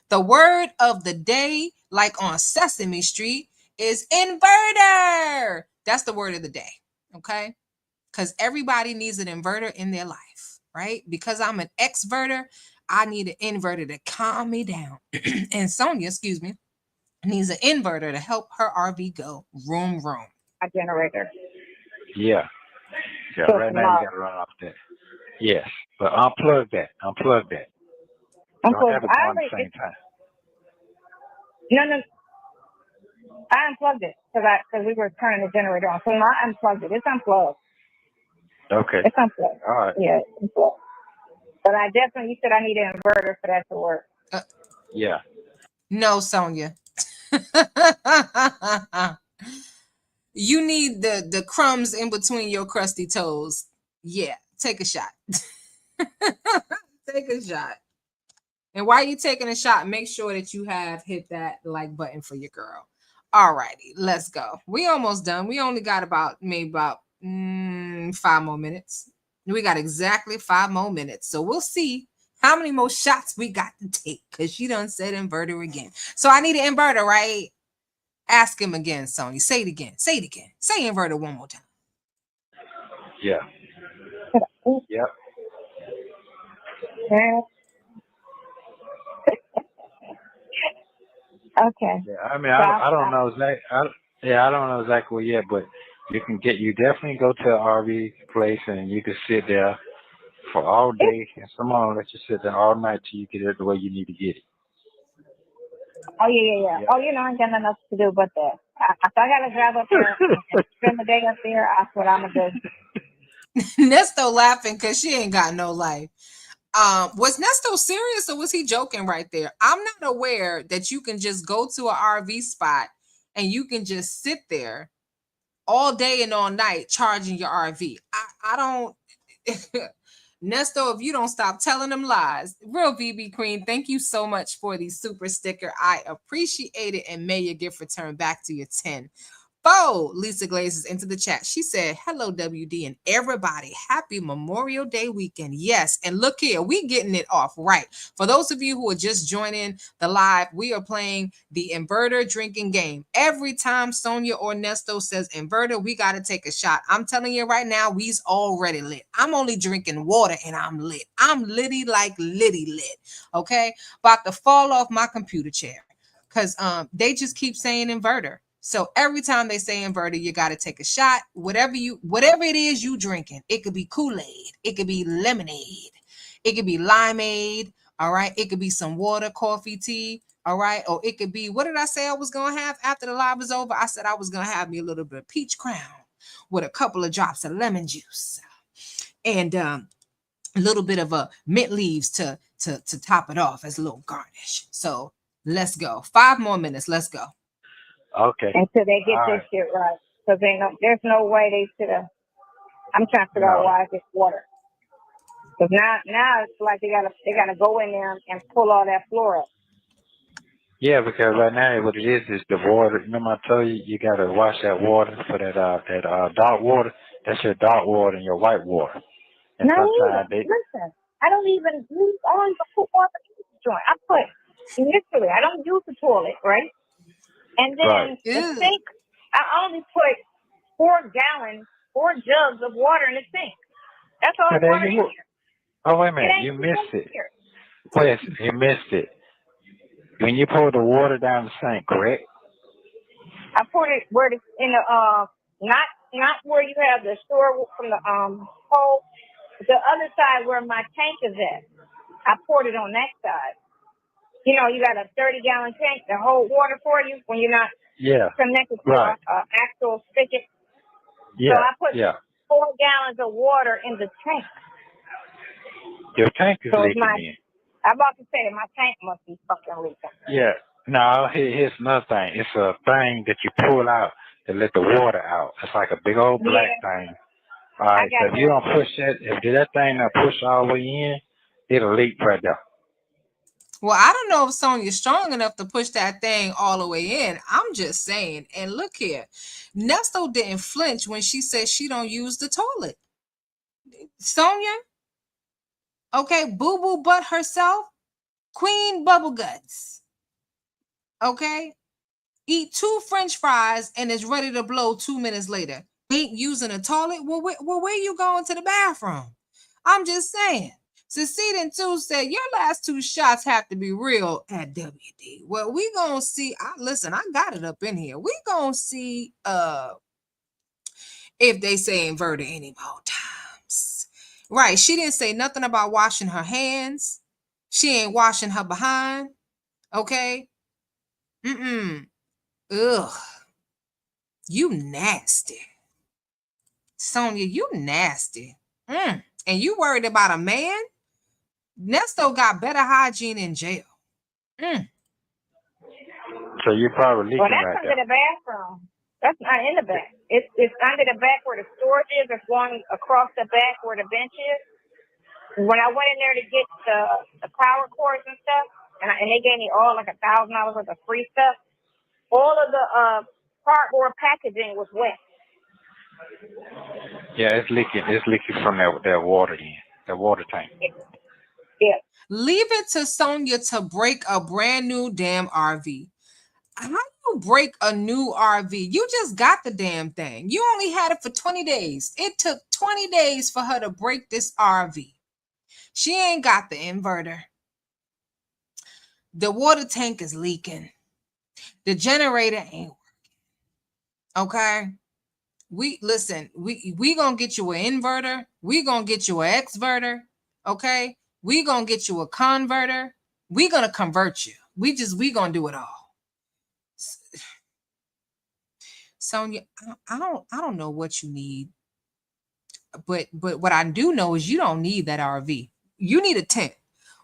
The word of the day, like on Sesame Street, is inverter. That's the word of the day. Okay? Because everybody needs an inverter in their life, right? Because I'm an exverter, I need an inverter to calm me down. And Sonia, excuse me, needs an inverter to help her RV go room. A generator. Yeah. Yeah, right now you got to run off that. Yes, but unplug that. Don't have it go on at the same time. No. I unplugged it because we were turning the generator on. So I unplugged it. It's unplugged. Okay. It's unplugged. All right. Yeah, it's unplugged. But you said I need an inverter for that to work. Yeah. No, Sonia. You need the crumbs in between your crusty toes. Yeah, take a shot. Take a shot. And while you're taking a shot, make sure that you have hit that like button for your girl. All righty, let's go. We almost done. We only got maybe about 5 more minutes. We got exactly 5 more minutes. So we'll see how many more shots we got to take, because she done said inverter again. So I need an inverter, right? Ask him again, Sonya. Say it again. Say it again. Say inverter one more time. Yeah. Yep. Okay. Yeah. I mean, I don't know I don't know exactly yet, but you definitely go to an RV place and you can sit there for all day, and someone let you sit there all night till you get it the way you need to get it. Oh yeah. Yeah. Oh, I ain't got nothing else to do but that. If I gotta drive up there and spend the day up there, that's what I'm gonna do. Nesto laughing because she ain't got no life. Was Nesto serious or was he joking right there? I'm not aware that you can just go to an RV spot and you can just sit there all day and all night charging your RV. I don't. Nesto, if you don't stop telling them lies. Real VB Queen, thank you so much for the super sticker. I appreciate it, and may your gift return back to your 10. Lisa Glazes into the chat. She said, hello, WD, and everybody. Happy Memorial Day weekend. Yes. And look here, we getting it off right. For those of you who are just joining the live, we are playing the inverter drinking game. Every time Sonia or Nesto says inverter, we got to take a shot. I'm telling you right now, we's already lit. I'm only drinking water and I'm lit. I'm litty like litty lit. Okay. About to fall off my computer chair because they just keep saying inverter. So every time they say inverter, you got to take a shot. Whatever it is you drinking, it could be Kool-Aid, it could be lemonade, it could be limeade. All right, it could be some water, coffee, tea. All right, or it could be, what did I say I was gonna have after the live was over? I said I was gonna have me a little bit of peach crown with a couple of drops of lemon juice and a little bit of mint leaves to top it off as a little garnish. So let's go. 5 more minutes. Let's go. Okay. Until they get All this right. shit right. Because there's no way they should have. I'm trying to figure out why it's water. Because now it's like they gotta go in there and pull all that floor up. Yeah, because right now what it is the water. Remember I told you you gotta wash that water for that dark water. That's your dark water and your white water. And sometimes Listen, I don't even put water in the joint. Initially, I don't use the toilet, right? And then the sink, I only put 4 jugs of water in the sink. That's all water in here. Oh, wait a minute. You missed it. Yes, you missed it. When you pour the water down the sink, correct? I poured it where it's in the not where you have the store from the hole. The other side where my tank is at. I poured it on that side. You got a 30-gallon tank to hold water for you when you're not connected to an actual spigot. Yeah. So I put 4 gallons of water in the tank. Your tank is leaking in. I'm about to say my tank must be fucking leaking. Yeah. No, here's another thing. It's a thing that you pull out to let the water out. It's like a big old black thing. All right. So if you don't push if that thing not push all the way in, it'll leak right there. Well, I don't know if Sonia's strong enough to push that thing all the way in. I'm just saying. And look here, Nesto didn't flinch when she said she don't use the toilet. Sonia, okay, boo boo butt herself, Queen Bubble Guts. Okay, eat 2 French fries and is ready to blow 2 minutes later. Ain't using a toilet. Well, where you going to the bathroom? I'm just saying. Seceding 2 said your last 2 shots have to be real at WD. Well, we gonna see. Listen, I got it up in here. We gonna see if they say inverter any more times. Right. She didn't say nothing about washing her hands. She ain't washing her behind. Okay. Ugh. You nasty. Sonia, you nasty. And you worried about a man? Nesto got better hygiene in jail. So you're probably leaking that's right under there. the bathroom. That's not in the back. It's under the back where the storage is. It's going across the back where the bench is. When I went in there to get the power cords and stuff, and they gave me all like $1,000 worth of free stuff, All of the cardboard packaging was wet. Yeah, it's leaking. It's leaking from that water in that water tank. Yeah. Leave it to Sonya to break a brand new damn RV. How do you break a new RV? You just got the damn thing. You only had it for 20 days. It took 20 days for her to break this RV. She ain't got the inverter. The water tank is leaking. The generator ain't working. Okay? We gonna get you an inverter. We gonna get you an exverter. Okay? We gonna get you a converter. We gonna convert you. We gonna do it all. Sonya, I don't know what you need, but what I do know is you don't need that RV. You need a tent.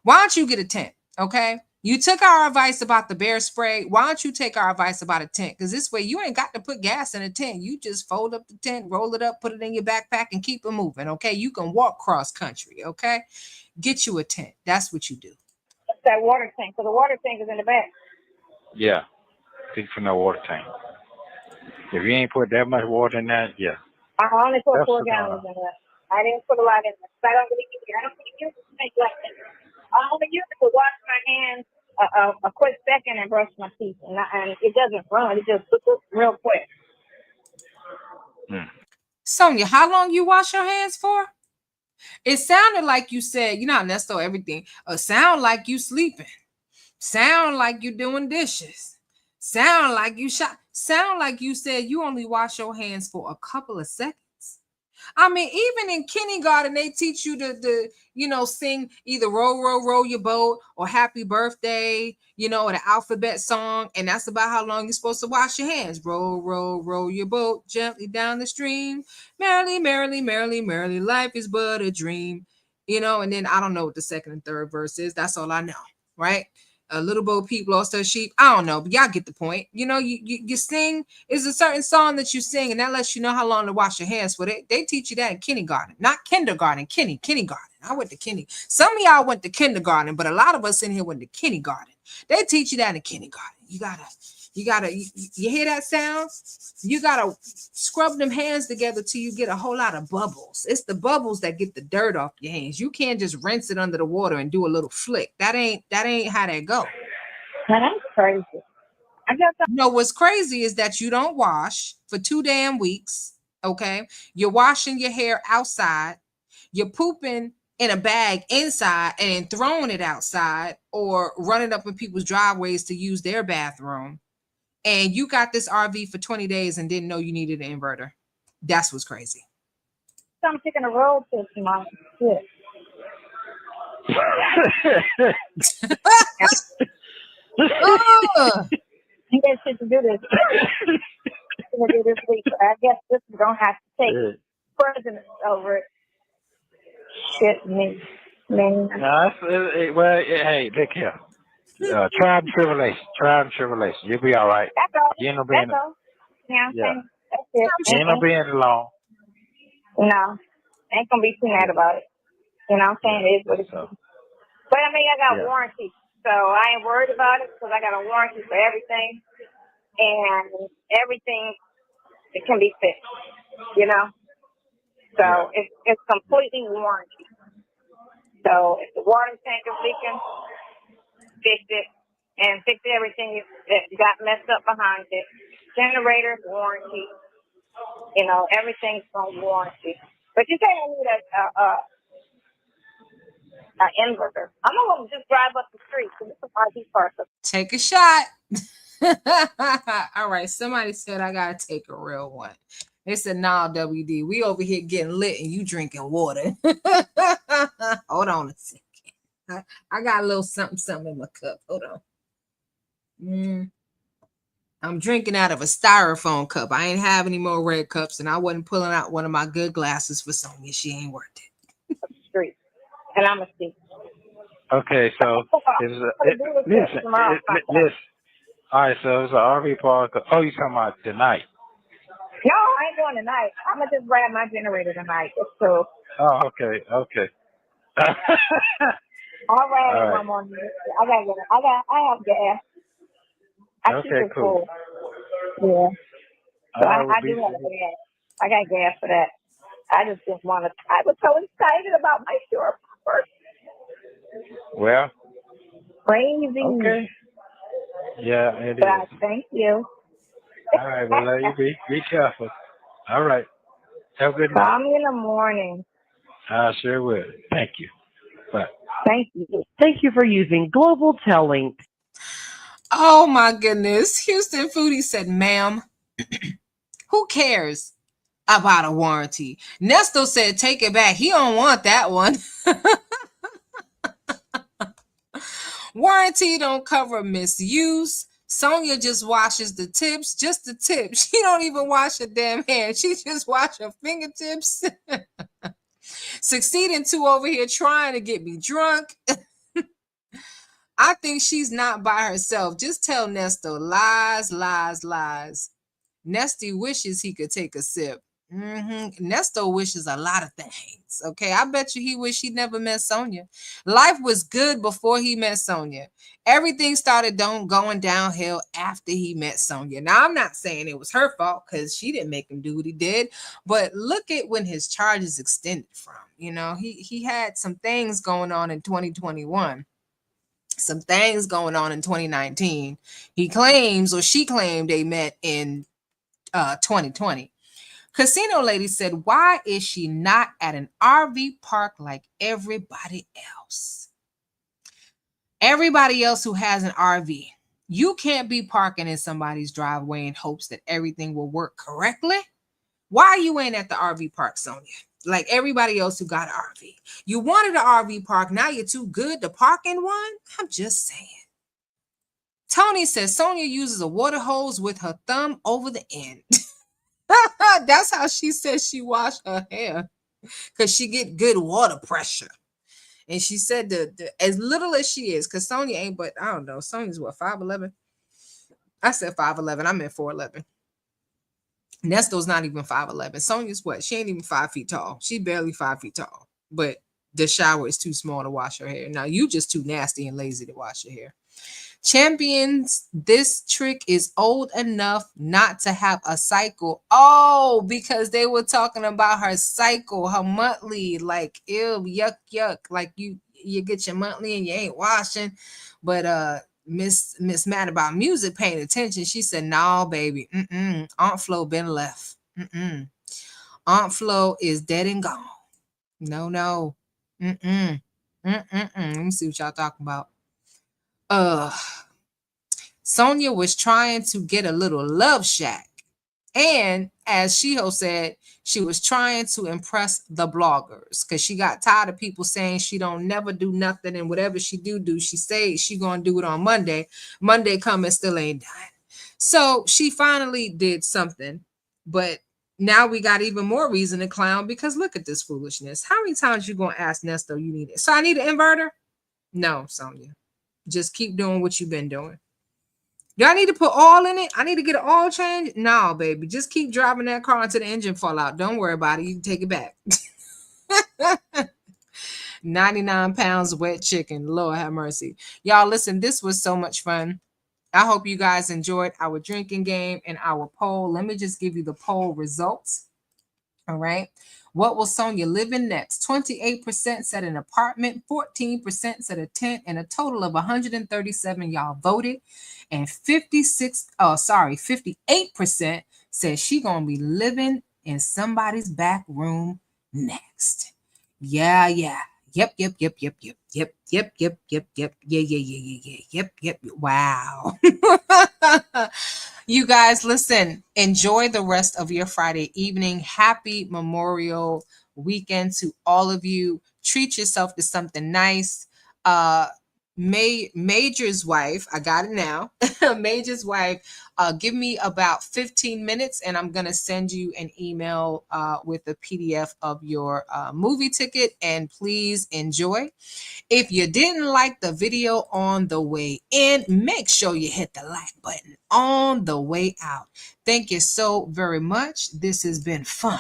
Why don't you get a tent? Okay. You took our advice about the bear spray. Why don't you take our advice about a tent? Because this way you ain't got to put gas in a tent. You just fold up the tent, roll it up, put it in your backpack, and keep it moving. Okay. You can walk cross country. Okay. Get you a tent. That's what you do. That's that water tank. So the water tank is in the back. Yeah, leak from that water tank. If you ain't put that much water in that, yeah. I only put That's 4 what's gallons going in there. I didn't put a lot in there. I don't really use it like that. I only use it to wash my hands a quick second and brush my teeth. And it doesn't run. It just real quick. Sonya, how long you wash your hands for? It sounded like you said, you know, Nesto, everything. Sound like you sleeping. Sound like you doing dishes. Sound like you shot. Sound like you said you only wash your hands for a couple of seconds. I mean, even in kindergarten, they teach you to sing either row, row, row your boat or happy birthday, or the alphabet song. And that's about how long you're supposed to wash your hands. Row, row, row your boat gently down the stream. Merrily, merrily, merrily, merrily, life is but a dream. And then I don't know what the second and third verse is. That's all I know, right? A little Bo Peep lost her sheep. I don't know, but y'all get the point. You sing is a certain song that you sing, and that lets you know how long to wash your hands for. They teach you that in kindergarten, not kindergarten, kindergarten. I went to Some of y'all went to kindergarten, but a lot of us in here went to kindergarten. They teach you that in kindergarten. You hear that sound? You gotta scrub them hands together till you get a whole lot of bubbles. It's the bubbles that get the dirt off your hands. You can't just rinse it under the water and do a little flick. That ain't how that go. That's crazy. I guess What's crazy is that you don't wash for 2 damn weeks. Okay. You're washing your hair outside. You're pooping in a bag inside and throwing it outside or running up in people's driveways to use their bathroom. And you got this RV for 20 days and didn't know you needed an inverter. That's what's crazy. I'm taking a road trip tomorrow. Shit. You got shit to do this. I'm gonna do this week. I guess this is gonna have to take precedence over it. Shit, me, man. Well, hey, look here. Trial and tribulation. You'll be all right. That's all. You ain't no being. That's all. Yeah. That's it. You ain't no being alone. No, I ain't gonna be too mad about it. You know what I'm saying? It is what it is. But I mean, I got warranty, so I ain't worried about it because I got a warranty for everything, and everything it can be fixed. So it's completely warranty. So if the water tank is leaking, fix it and fix everything that got messed up behind it. Generator warranty. Everything's on warranty. But you say I need an inverter. I'm gonna just drive up the street to the RV park. Take a shot. All right. Somebody said I gotta take a real one. They said, nah, WD, we over here getting lit and you drinking water. Hold on a second. I got a little something in my cup. Hold on. I'm drinking out of a styrofoam cup. I ain't have any more red cups, and I wasn't pulling out one of my good glasses for Sonya. She ain't worth it. Street, and I'm a see. Okay, so listen. All right, so it's an RV park. Oh, you talking about tonight? No, I ain't going tonight. I'm gonna just grab my generator tonight. It's cool. Oh, okay. I'll ride it one morning. I have gas. Okay, cool. Yeah. So All right, well, I be do have safe. gas. I got gas for that. I just didn't want to. I was so excited about my short first. Well, Crazy. okay. Yeah, it But is. I thank you. All right, well, you be careful. All right. Have a good night. Call me in the morning. I sure will. Thank you. Bye. Thank you. Thank you for using Global Telling. Oh my goodness. Houston Foodie said, ma'am, who cares about a warranty? Nesto said, take it back. He don't want that one. Warranty don't cover misuse. Sonya just washes the tips, just the tips. She don't even wash her damn hands. She just wash her fingertips. Succeeding to over here trying to get me drunk. I think she's not by herself. Just tell Nesto lies, lies, lies. Nesty wishes he could take a sip. Nesto wishes a lot of things. Okay, I bet you he wish he never met Sonya. Life was good before he met Sonya. Everything started going downhill after he met Sonya. Now I'm not saying it was her fault because she didn't make him do what he did, but look at when his charges extended from. You know, he had some things going on in 2021. Some things going on in 2019. He claims, or she claimed, they met in 2020. Casino Lady said, why is she not at an RV park like everybody else? Everybody else who has an RV. You can't be parking in somebody's driveway in hopes that everything will work correctly. Why you ain't at the RV park, Sonia? Like everybody else who got an RV. You wanted an RV park. Now you're too good to park in one? I'm just saying. Tony says Sonia uses a water hose with her thumb over the end. That's how she says she washed her hair, because she get good water pressure. And she said the as little as she is, because Sonia ain't, but I don't know. Sonia's what, 5'11"? I said 5'11". I meant 4'11". Nesto's not even 5'11". Sonia's what? She ain't even 5 feet tall. She barely 5 feet tall. But the shower is too small to wash her hair. Now you just too nasty and lazy to wash your hair. Champions, this trick is old enough not to have a cycle. Oh, because they were talking about her cycle, her monthly, like, ew, yuck, yuck. Like you get your monthly and you ain't washing. But Miss Mad About Music paying attention. She said, no, baby. Aunt Flo been left. Aunt Flo is dead and gone. No. Let me see what y'all talking about. Sonya was trying to get a little love shack. And as Shiho said, she was trying to impress the bloggers because she got tired of people saying she don't never do nothing, and whatever she do, she say she gonna do it on Monday. Monday come and still ain't done. So she finally did something, but now we got even more reason to clown because look at this foolishness. How many times you gonna ask Nesto you need it? So I need an inverter? No, Sonya. Just keep doing what you've been doing. Do I need to put oil in it? I need to get an oil change? No, baby. Just keep driving that car until the engine fall out. Don't worry about it. You can take it back. 99 pounds wet chicken. Lord have mercy. Y'all, listen, this was so much fun. I hope you guys enjoyed our drinking game and our poll. Let me just give you the poll results. All right. What will Sonya live in next? 28% said an apartment, 14% said a tent, and a total of 137 y'all voted. And 58% said she gonna be living in somebody's back room next. Yeah. Yep. Wow. You guys, listen, enjoy the rest of your Friday evening. Happy Memorial Weekend to all of you. Treat yourself to something nice. Major's wife, I got it now. Major's wife, give me about 15 minutes and I'm going to send you an email with a PDF of your movie ticket, and please enjoy. If you didn't like the video on the way in, make sure you hit the like button on the way out. Thank you so very much. This has been fun.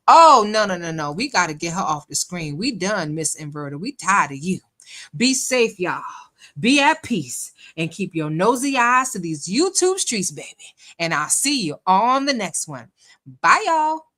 Oh, no. We got to get her off the screen. We done, Miss Inverter. We tired of you. Be safe, y'all. Be at peace and keep your nosy eyes to these YouTube streets, baby. And I'll see you on the next one. Bye, y'all.